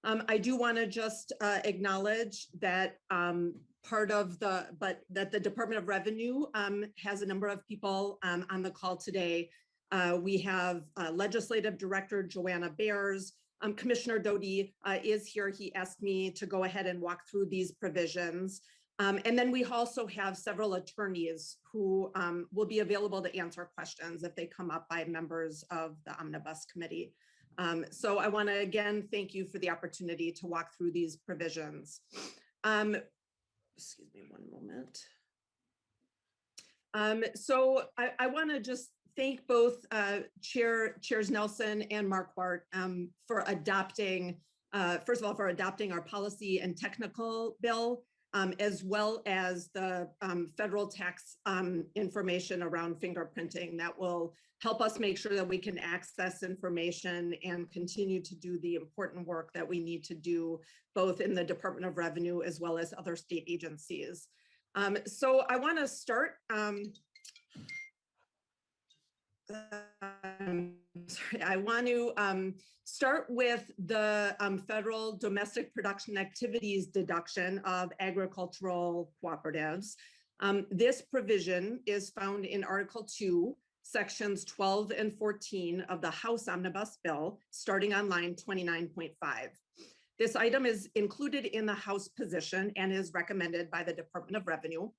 I do want to just acknowledge that that the Department of Revenue has a number of people on the call today. We have Legislative Director Joanna Bears. Commissioner Doty is here. He asked me to go ahead and walk through these provisions. And then we also have several attorneys who will be available to answer questions if they come up by members of the Omnibus Committee. So I want to again thank you for the opportunity to walk through these provisions. Excuse me one moment. So I want to just thank both Chairs Nelson and Marquart for adopting, first of all, for adopting our policy and technical bill, as well as the federal tax information around fingerprinting that will help us make sure that we can access information and continue to do the important work that we need to do, both in the Department of Revenue as well as other state agencies. So I want to start I want to start with the federal domestic production activities deduction of agricultural cooperatives. This provision is found in Article 2, Sections 12 and 14 of the House Omnibus Bill, starting on line 29.5. This item is included in the House position and is recommended by the Department of Revenue.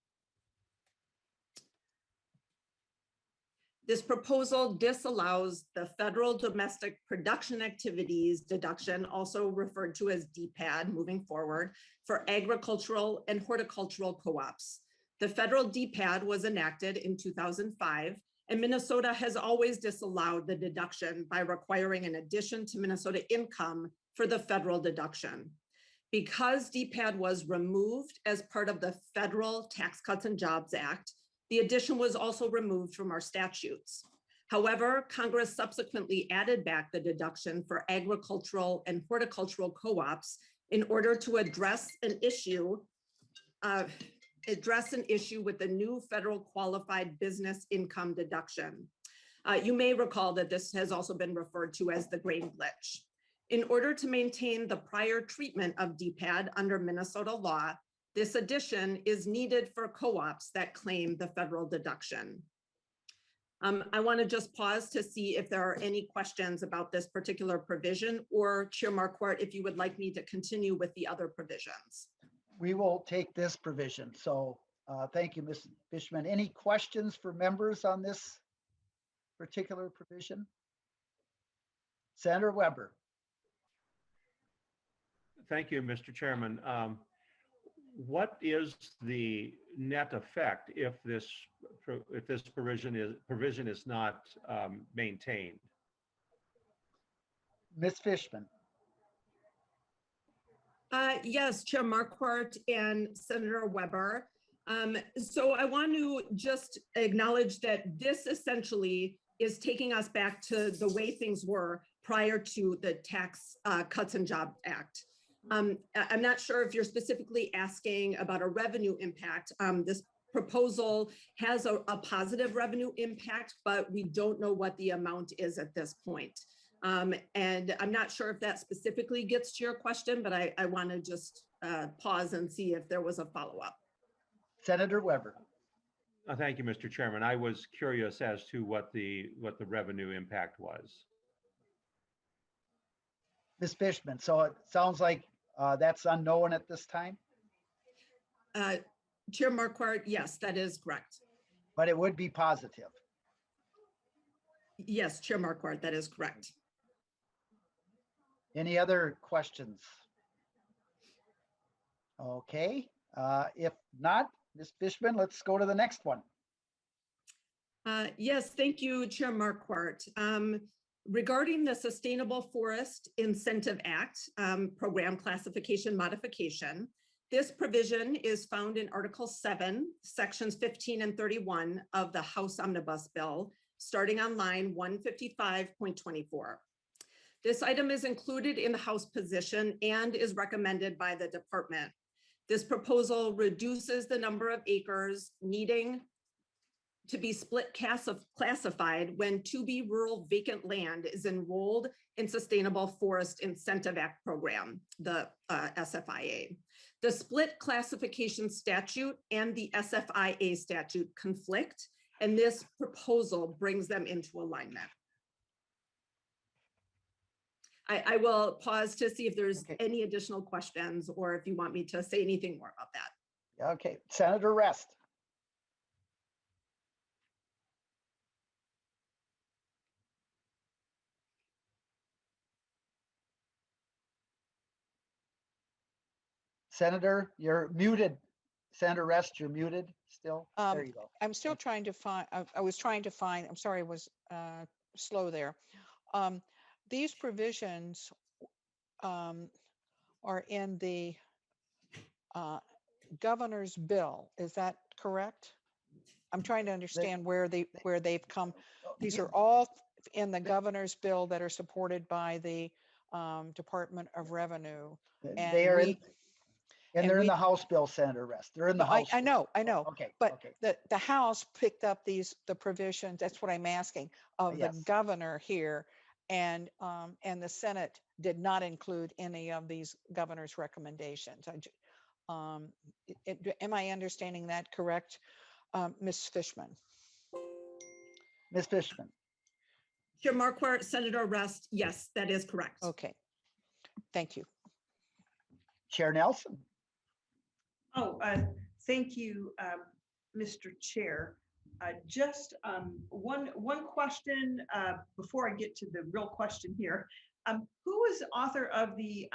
This proposal disallows the federal domestic production activities deduction, also referred to as DPAD moving forward, for agricultural and horticultural co-ops. The federal DPAD was enacted in 2005, and Minnesota has always disallowed the deduction by requiring an addition to Minnesota income for the federal deduction. Because DPAD was removed as part of the Federal Tax Cuts and Jobs Act, the addition was also removed from our statutes. However, Congress subsequently added back the deduction for agricultural and horticultural co-ops in order to address an issue with the new federal qualified business income deduction. You may recall that this has also been referred to as the grain glitch. In order to maintain the prior treatment of DPAD under Minnesota law, this addition is needed for co-ops that claim the federal deduction. I want to just pause to see if there are any questions about this particular provision, or Chair Marquart, if you would like me to continue with the other provisions. We will take this provision. So thank you, Ms. Fishman. Any questions for members on this particular provision? Senator Weber. Thank you, Mr. Chairman. What is the net effect if this provision is not maintained? Ms. Fishman. Yes, Chair Marquart and Senator Weber. So I want to just acknowledge that this essentially is taking us back to the way things were prior to the Tax Cuts and Jobs Act. I'm not sure if you're specifically asking about a revenue impact. This proposal has a positive revenue impact, but we don't know what the amount is at this point. And I'm not sure if that specifically gets to your question, but I want to just pause and see if there was a follow-up. Senator Weber. Thank you, Mr. Chairman. I was curious as to what the revenue impact was. Ms. Fishman, so it sounds like that's unknown at this time, Chair Marquardt, yes, that is correct. but it would be positive. Yes, Chair Marquardt, that is correct. Any other questions? Okay, if not, Ms. Fishman, let's go to the next one. Yes, thank you, Chair Marquardt. Regarding the Sustainable Forest Incentive Act program classification modification, this provision is found in Article 7, Sections 15 and 31 of the House Omnibus Bill, starting on line 155.24. This item is included in the House position and is recommended by the department. This proposal reduces the number of acres needing to be split classified when to-be rural vacant land is enrolled in Sustainable Forest Incentive Act program, the SFIA. The split classification statute and the SFIA statute conflict, and this proposal brings them into alignment. I will pause to see if there's any additional questions or if you want me to say anything more about that. Okay, Senator Rest. Senator, you're muted. Senator Rest, you're muted still. There you go. I'm still trying to find, I was trying to find, I'm sorry, I was slow there. These provisions are in the governor's bill. Is that correct? I'm trying to understand where they've come. These are all in the governor's bill that are supported by the Department of Revenue. And they are they're in the House bill, Senator Rest. They're in the House. I know. Okay. But okay. the House picked up the provisions. That's what I'm asking of Yes. the governor here, and the Senate did not include any of these governor's recommendations. Am I understanding that correct, Ms. Fishman? Ms. Fishman. Chair Marquardt, Senator Rest, yes, that is correct. Okay, thank you. Chair Nelson. Oh, thank you, Mr. Chair. Just one question before I get to the real question here. Who was author of the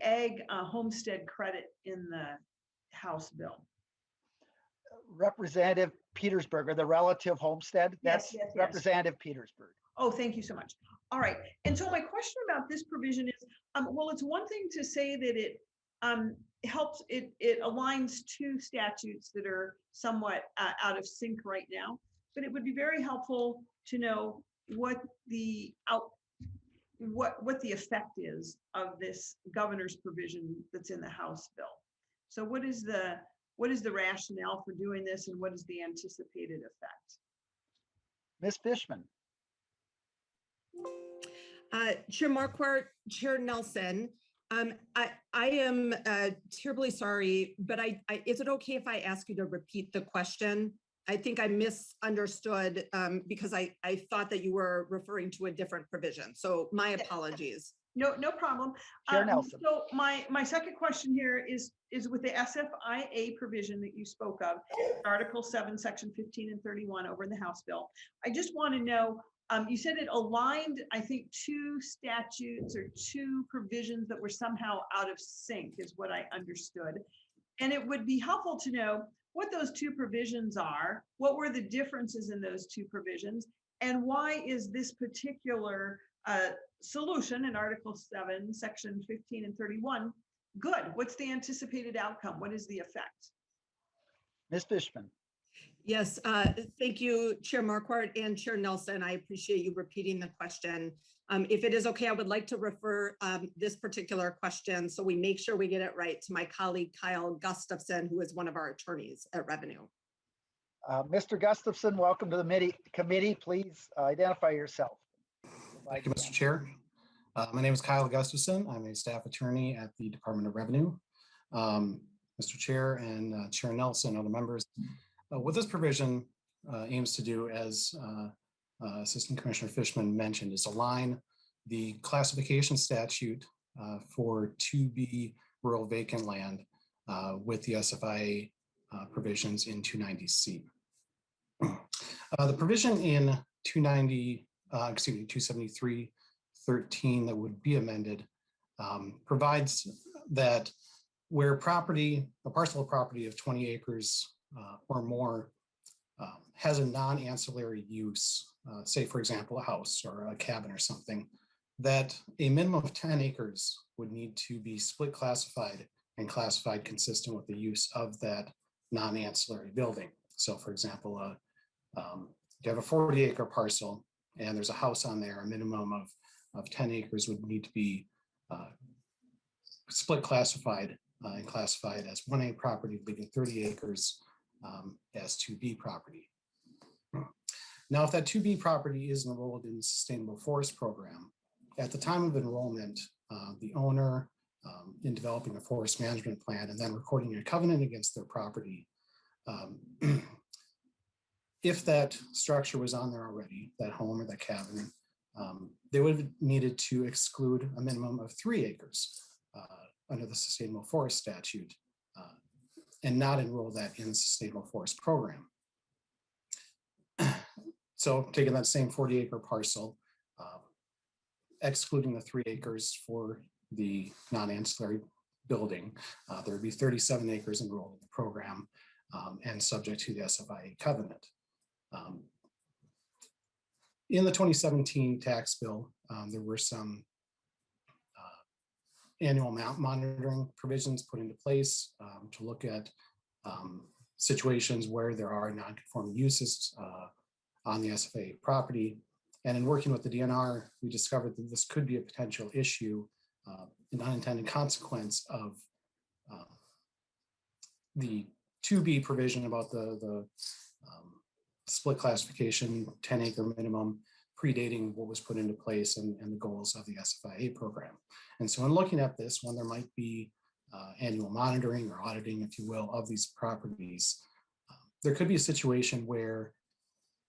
ag homestead credit in the House bill? Representative Petersburg, the relative homestead. That's yes. Representative Petersburg. Oh, thank you so much. All right. And so my question about this provision is, well, it's one thing to say that it helps, it aligns two statutes that are somewhat out of sync right now, but it would be very helpful to know what the effect is of this governor's provision that's in the House bill. So what is the rationale for doing this, and what is the anticipated effect? Ms. Fishman. Chair Marquardt, Chair Nelson, I am terribly sorry, but is it okay if I ask you to repeat the question? I think I misunderstood because I thought that you were referring to a different provision. So my apologies. No problem. Chair Nelson. So my second question here is with the SFIA provision that you spoke of, Article 7, Section 15 and 31 over in the House bill. I just want to know, you said it aligned, I think, two statutes or two provisions that were somehow out of sync is what I understood. And it would be helpful to know what those two provisions are, what were the differences in those two provisions, and why is this particular solution in Article 7, Section 15 and 31 good? What's the anticipated outcome? What is the effect? Ms. Fishman. Yes, thank you, Chair Marquardt and Chair Nelson. I appreciate you repeating the question. If it is okay, I would like to refer this particular question so we make sure we get it right to my colleague Kyle Gustafson, who is one of our attorneys at Revenue. Mr. Gustafson, welcome to the committee. Please identify yourself. Thank you, Mr. Chair. My name is Kyle Gustafson. I'm a staff attorney at the Department of Revenue. Mr. Chair and Chair Nelson, other members, what this provision aims to do, as Assistant Commissioner Fishman mentioned, is align the classification statute for 2B rural vacant land with the SFIA provisions in 290C. The provision in 273.13 that would be amended provides that where property, a parcel of property of 20 acres or more has a non-ancillary use, say for example, a house or a cabin or something, that a minimum of 10 acres would need to be split classified and classified consistent with the use of that non-ancillary building. So for example, you have a 40-acre parcel and there's a house on there, a minimum of 10 acres would need to be split classified and classified as 1A property, leaving 30 acres as 2B property. Now, if that 2B property is enrolled in the Sustainable Forest Program, at the time of enrollment, the owner, in developing a forest management plan and then recording a covenant against their property, if that structure was on there already, that home or that cabin, they would have needed to exclude a minimum of 3 acres under the Sustainable Forest Statute and not enroll that in the Sustainable Forest Program. So taking that same 40-acre parcel, excluding the 3 acres for the non-ancillary building, there would be 37 acres enrolled in the program and subject to the SFIA covenant. In the 2017 tax bill, there were some annual monitoring provisions put into place to look at situations where there are non-conforming uses on the SFIA property. And in working with the DNR, we discovered that this could be a potential issue, an unintended consequence of the 2B provision about the split classification, 10-acre minimum, predating what was put into place and the goals of the SFIA program. And so in looking at this, when there might be annual monitoring or auditing, if you will, of these properties, there could be a situation where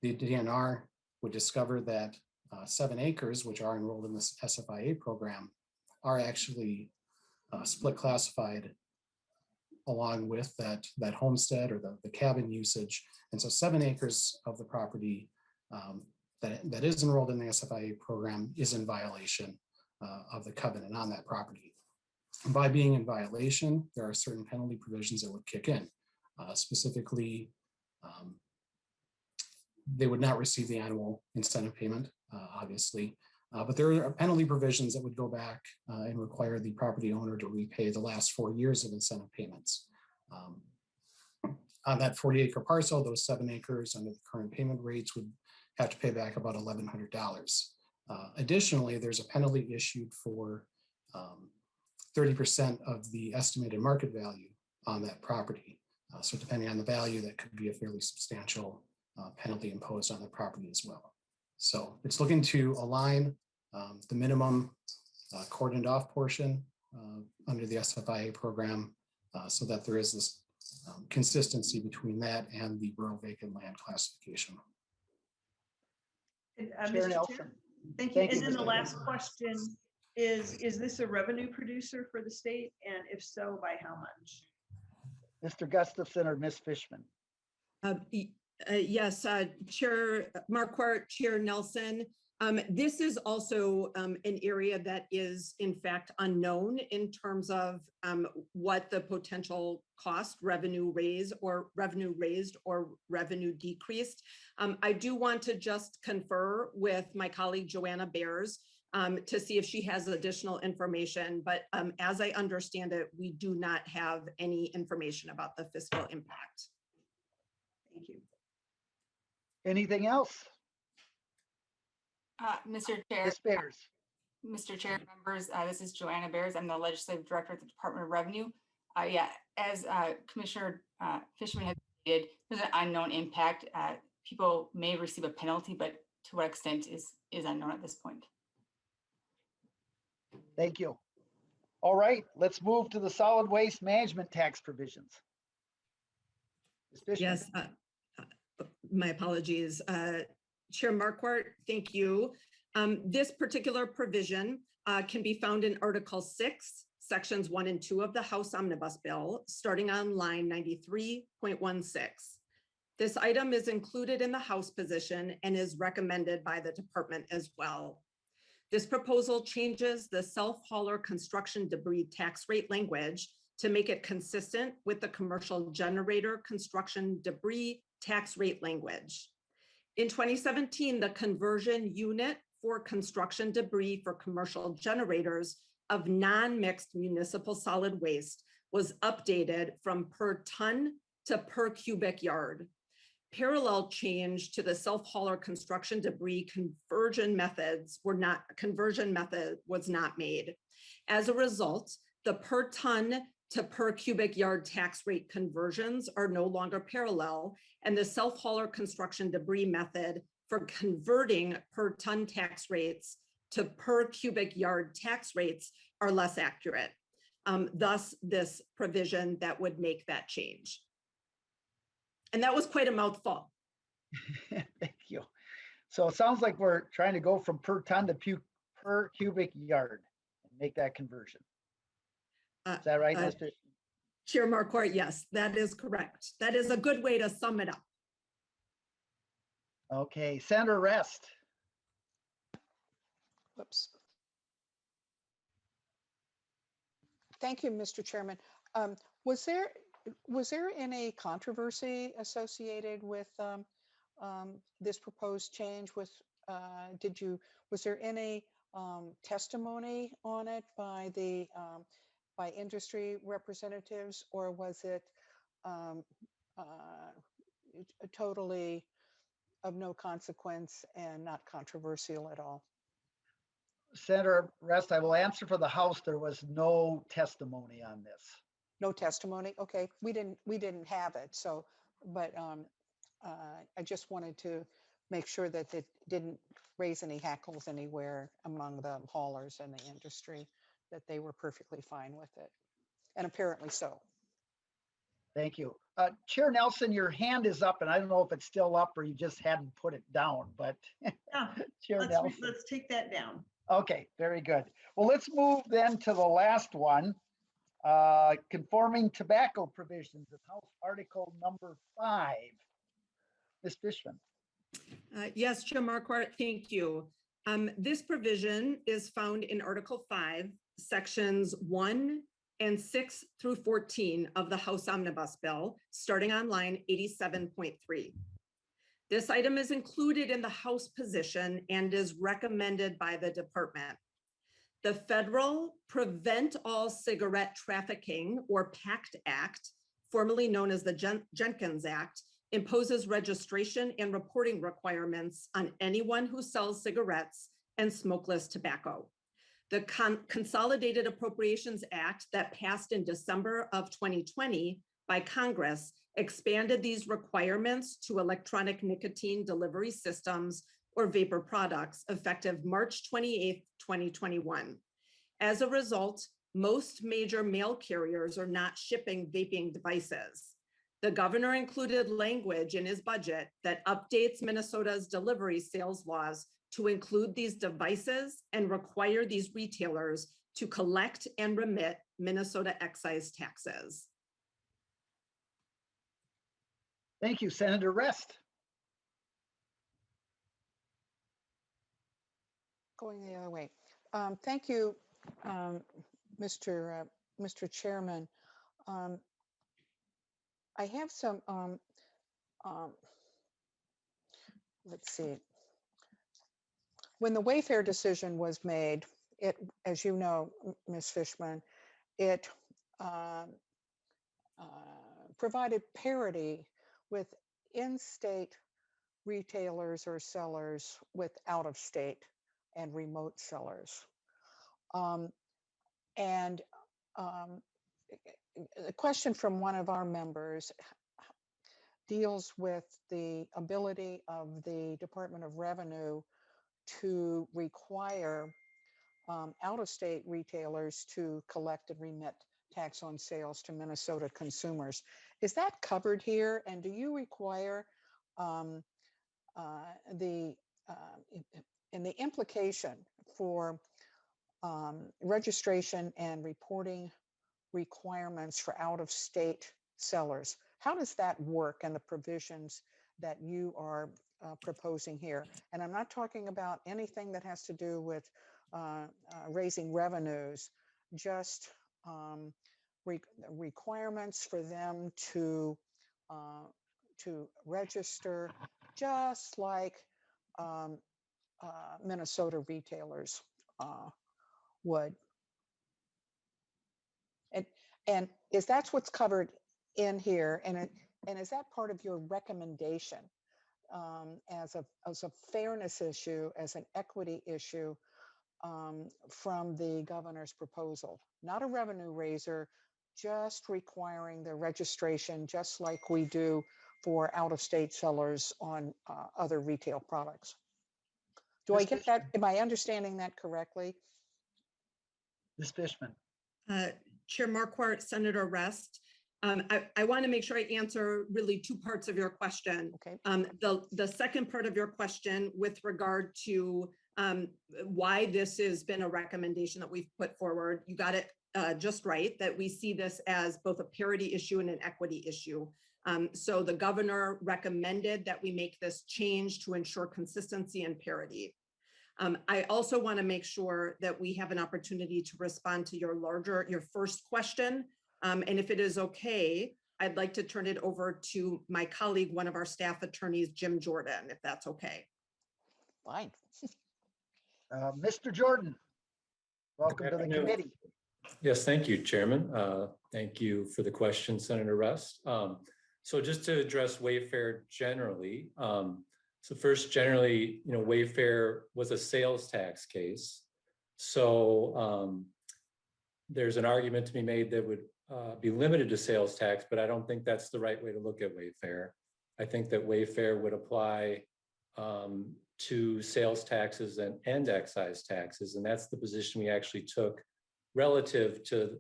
the DNR would discover that 7 acres, which are enrolled in this SFIA program, are actually split classified along with that homestead or the cabin usage. And so 7 acres of the property that is enrolled in the SFIA program is in violation of the covenant on that property. And by being in violation, there are certain penalty provisions that would kick in. Specifically, they would not receive the annual incentive payment, obviously, but there are penalty provisions that would go back and require the property owner to repay the last 4 years of incentive payments. On that 40-acre parcel, those 7 acres under the current payment rates would have to pay back about $1,100. Additionally, there's a penalty issued for 30% of the estimated market value on that property. So depending on the value, that could be a fairly substantial penalty imposed on the property as well. So it's looking to align the minimum cordoned off portion under the SFIA program so that there is this consistency between that and the rural vacant land classification. Mr. Chair, thank you. And then the last question is this a revenue producer for the state? And if so, by how much? Mr. Gustafson or Ms. Fishman? Yes, Chair Marquardt, Chair Nelson. This is also an area that is in fact unknown in terms of what the potential cost, revenue raised or revenue decreased. I do want to just confer with my colleague Joanna Bears to see if she has additional information, but as I understand it, we do not have any information about the fiscal impact. Thank you. Anything else? Mr. Chair, Ms. Bears? Mr. Chair, members, this is Joanna Bears. I'm the Legislative Director at the Department of Revenue. Yeah, as Commissioner Fishman has stated, there's an unknown impact. People may receive a penalty, but to what extent is unknown at this point. Thank you. All right, let's move to the solid waste management tax provisions. Ms. Fishman? Yes, my apologies. Chair Marquart, thank you. This particular provision can be found in Article 6, Sections 1 and 2 of the House Omnibus Bill, starting on line 93.16. This item is included in the House position and is recommended by the department as well. This proposal changes the self-hauler construction debris tax rate language to make it consistent with the commercial generator construction debris tax rate language. In 2017, the conversion unit for construction debris for commercial generators of non-mixed municipal solid waste was updated from per ton to per cubic yard. Parallel change to the self-hauler construction debris conversion method was not made. As a result, the per ton to per cubic yard tax rate conversions are no longer parallel, and the self-hauler construction debris method for converting per ton tax rates to per cubic yard tax rates are less accurate. Thus, this provision that would make that change. And that was quite a mouthful. Thank you. So it sounds like we're trying to go from per ton to per cubic yard and make that conversion. Is that right, Mr. Chair Marquart, yes, that is correct. That is a good way to sum it up. Okay, Senator Rest. Whoops. Thank you, Mr. Chairman. Was there any controversy associated with this proposed change? Was there any testimony on it by the by industry representatives, or was it totally of no consequence and not controversial at all? Senator Rest, I will answer for the House. There was no testimony on this. No testimony. Okay, we didn't have it. So, but I just wanted to make sure that it didn't raise any hackles anywhere among the haulers and the industry, that they were perfectly fine with it, and apparently so. Thank you. Chair Nelson, your hand is up, and I don't know if it's still up or you just hadn't put it down, but Chair Nelson. Let's take that down. Okay, very good. Well, let's move then to the last one, conforming tobacco provisions of House Article number 5. Ms. Fishman. Yes, Chair Marquardt, thank you. This provision is found in Article 5, Sections 1 and 6 through 14 of the House Omnibus Bill, starting on line 87.3. This item is included in the House position and is recommended by the department. The federal Prevent All Cigarette Trafficking, or PACT Act, formerly known as the Jenkins Act, imposes registration and reporting requirements on anyone who sells cigarettes and smokeless tobacco. The Consolidated Appropriations Act that passed in December of 2020 by Congress expanded these requirements to electronic nicotine delivery systems or vapor products effective March 28, 2021. As a result, most major mail carriers are not shipping vaping devices. The governor included language in his budget that updates Minnesota's delivery sales laws to include these devices and require these retailers to collect and remit Minnesota excise taxes. Thank you, Senator Rest. Going the other way. Thank you, Mr. Chairman. I have some, let's see. When the Wayfair decision was made, it, as you know, Ms. Fishman, it provided parity with in-state retailers or sellers with out-of-state and remote sellers. And a question from one of our members deals with the ability of the Department of Revenue to require out-of-state retailers to collect and remit tax on sales to Minnesota consumers. Is that covered here? And do you require the implication for registration and reporting requirements for out-of-state sellers? How does that work and the provisions that you are proposing here? And I'm not talking about anything that has to do with raising revenues, just requirements for them to register, just like Minnesota retailers would. And is that what's covered in here? And is that part of your recommendation as a fairness issue, as an equity issue from the governor's proposal? Not a revenue raiser, just requiring the registration, just like we do for out-of-state sellers on other retail products. Do I get that? Am I understanding that correctly? Ms. Fishman. Chair Marquart, Senator Rest. I want to make sure I answer really two parts of your question. Okay. The second part of your question with regard to why this has been a recommendation that we've put forward, you got it just right, that we see this as both a parity issue and an equity issue. So the governor recommended that we make this change to ensure consistency and parity. I also want to make sure that we have an opportunity to respond to your first question. And if it is okay, I'd like to turn it over to my colleague, one of our staff attorneys, Jim Jordan, if that's okay. Fine. Mr. Jordan, welcome to the committee. Yes, thank you, Chairman. Thank you for the question, Senator Rust. So just to address Wayfair generally, so first, generally, Wayfair was a sales tax case. So there's an argument to be made that would be limited to sales tax, but I don't think that's the right way to look at Wayfair. I think that Wayfair would apply to sales taxes and excise taxes, and that's the position we actually took relative to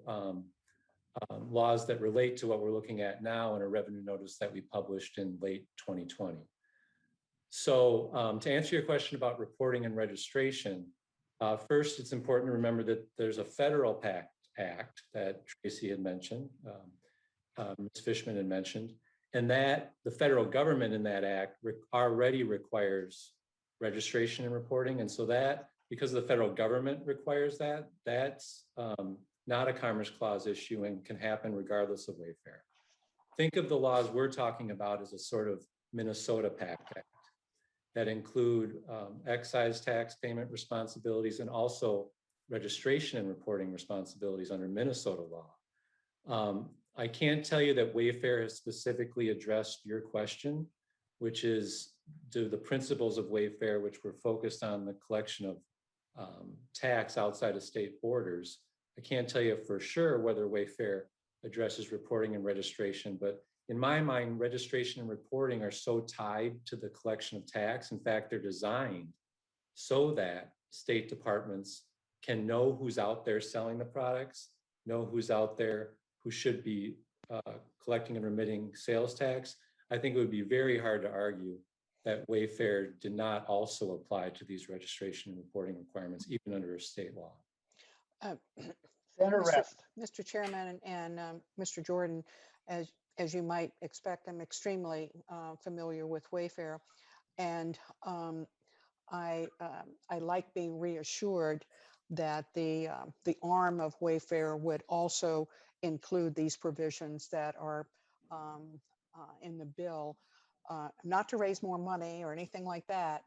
laws that relate to what we're looking at now in a revenue notice that we published in late 2020. So to answer your question about reporting and registration, first, it's important to remember that there's a federal act that Tracy had mentioned, Ms. Fishman had mentioned, and that the federal government in that act already requires registration and reporting. And so that, because the federal government requires that, that's not a Commerce Clause issue and can happen regardless of Wayfair. Think of the laws we're talking about as a sort of Minnesota PACT Act that include excise tax payment responsibilities and also registration and reporting responsibilities under Minnesota law. I can't tell you that Wayfair has specifically addressed your question, which is, do the principles of Wayfair, which were focused on the collection of tax outside of state borders. I can't tell you for sure whether Wayfair addresses reporting and registration, but in my mind, registration and reporting are so tied to the collection of tax. In fact, they're designed so that state departments can know who's out there selling the products, know who's out there who should be collecting and remitting sales tax. I think it would be very hard to argue that Wayfair did not also apply to these registration and reporting requirements, even under a state law. Senator Rest. Mr. Chairman and Mr. Jordan, as you might expect, I'm extremely familiar with Wayfair, and I like being reassured that the arm of Wayfair would also include these provisions that are in the bill, not to raise more money or anything like that.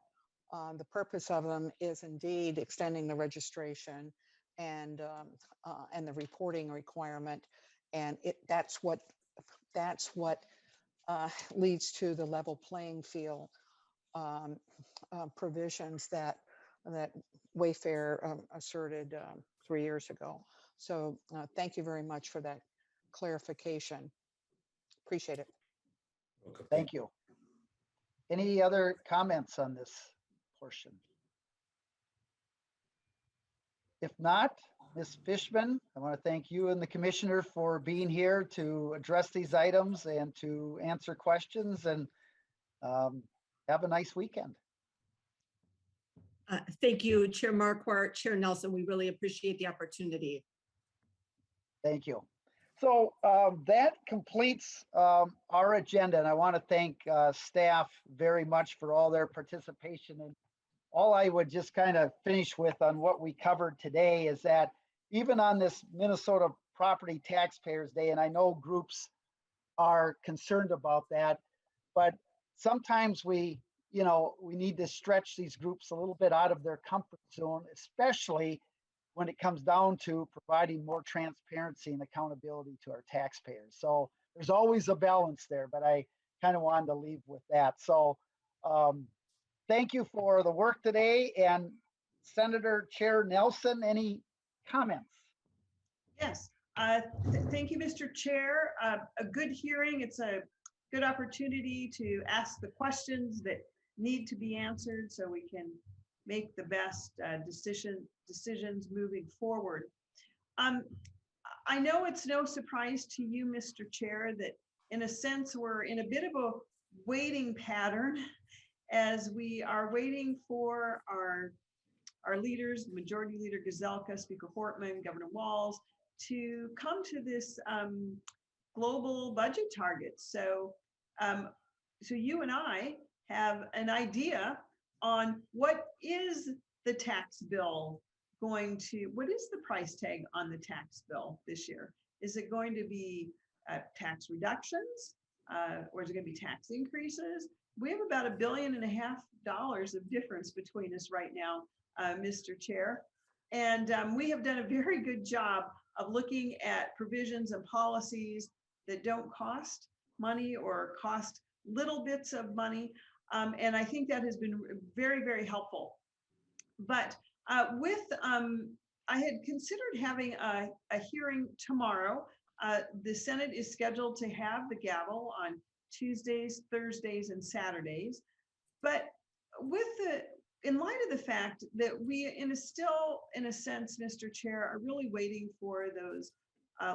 The purpose of them is indeed extending the registration and the reporting requirement, and that's what leads to the level playing field provisions that Wayfair asserted 3 years ago. So thank you very much for that clarification. Appreciate it. Thank you. Any other comments on this portion? If not, Ms. Fishman, I want to thank you and the commissioner for being here to address these items and to answer questions, and have a nice weekend. Thank you, Chair Marquardt, Chair Nelson. We really appreciate the opportunity. Thank you. So that completes our agenda, and I want to thank staff very much for all their participation. And all I would just kind of finish with on what we covered today is that even on this Minnesota Property Taxpayers Day, and I know groups are concerned about that, but sometimes we need to stretch these groups a little bit out of their comfort zone, especially when it comes down to providing more transparency and accountability to our taxpayers. So there's always a balance there, but I kind of wanted to leave with that. So thank you for the work today. And Senator Chair Nelson, any comments? Yes, thank you, Mr. Chair. A good hearing. It's a good opportunity to ask the questions that need to be answered so we can make the best decisions moving forward. I know it's no surprise to you, Mr. Chair, that in a sense we're in a bit of a waiting pattern as we are waiting for our leaders, Majority Leader Gazelka, Speaker Hortman, Governor Walz, to come to this global budget target. So, so you and I have an idea on what is the tax bill going to, what is the price tag on the tax bill this year? Is it going to be tax reductions or is it going to be tax increases? We have about $1.5 billion of difference between us right now, Mr. Chair. And we have done a very good job of looking at provisions and policies that don't cost money or cost little bits of money. And I think that has been very, very helpful. But I had considered having a hearing tomorrow. The Senate is scheduled to have the gavel on Tuesdays, Thursdays, and Saturdays. But in light of the fact that we still, in a sense, Mr. Chair, are really waiting for those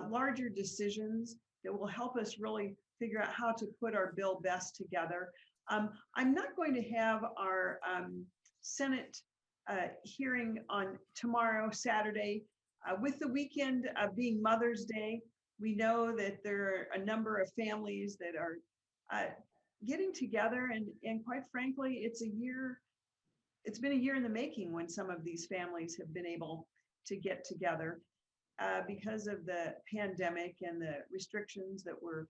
larger decisions that will help us really figure out how to put our bill best together. I'm not going to have our Senate hearing on tomorrow, Saturday. With the weekend being Mother's Day, we know that there are a number of families that are getting together, and quite frankly, it's been a year in the making when some of these families have been able to get together because of the pandemic and the restrictions that were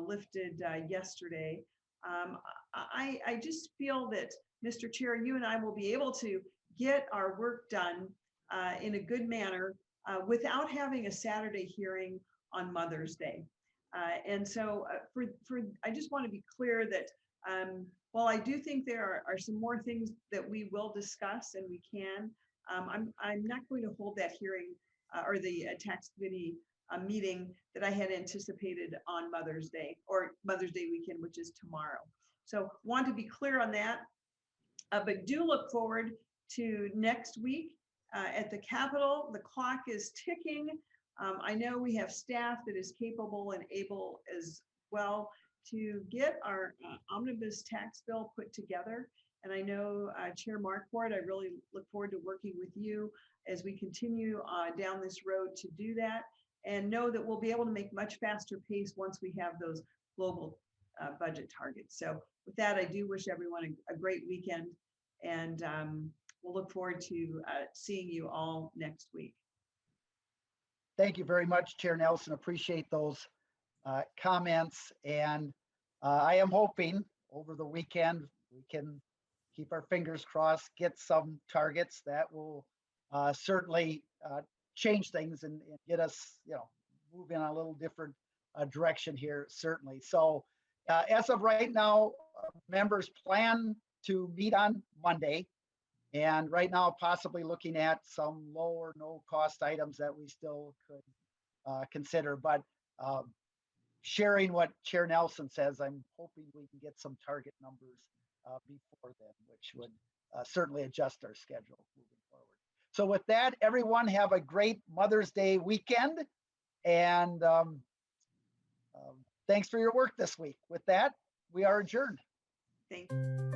lifted yesterday. I just feel that, Mr. Chair, you and I will be able to get our work done in a good manner without having a Saturday hearing on Mother's Day. And so I just want to be clear that while I do think there are some more things that we will discuss and we can, I'm not going to hold that hearing or the tax committee meeting that I had anticipated on Mother's Day or Mother's Day weekend, which is tomorrow. So want to be clear on that, but do look forward to next week at the Capitol. The clock is ticking. I know we have staff that is capable and able as well to get our omnibus tax bill put together. And I know Chair Marquardt, I really look forward to working with you as we continue down this road to do that, and know that we'll be able to make much faster pace once we have those global budget targets. So with that, I do wish everyone a great weekend, and we'll look forward to seeing you all next week. Thank you very much, Chair Nelson. Appreciate those comments. And I am hoping over the weekend we can keep our fingers crossed, get some targets that will certainly change things and get us, move in a little different direction here, certainly. So as of right now, members plan to meet on Monday. And right now, possibly looking at some low or no cost items that we still could consider. But sharing what Chair Nelson says, I'm hoping we can get some target numbers before then, which would certainly adjust our schedule moving forward. So with that, everyone have a great Mother's Day weekend. And thanks for your work this week. With that, we are adjourned. Thank you.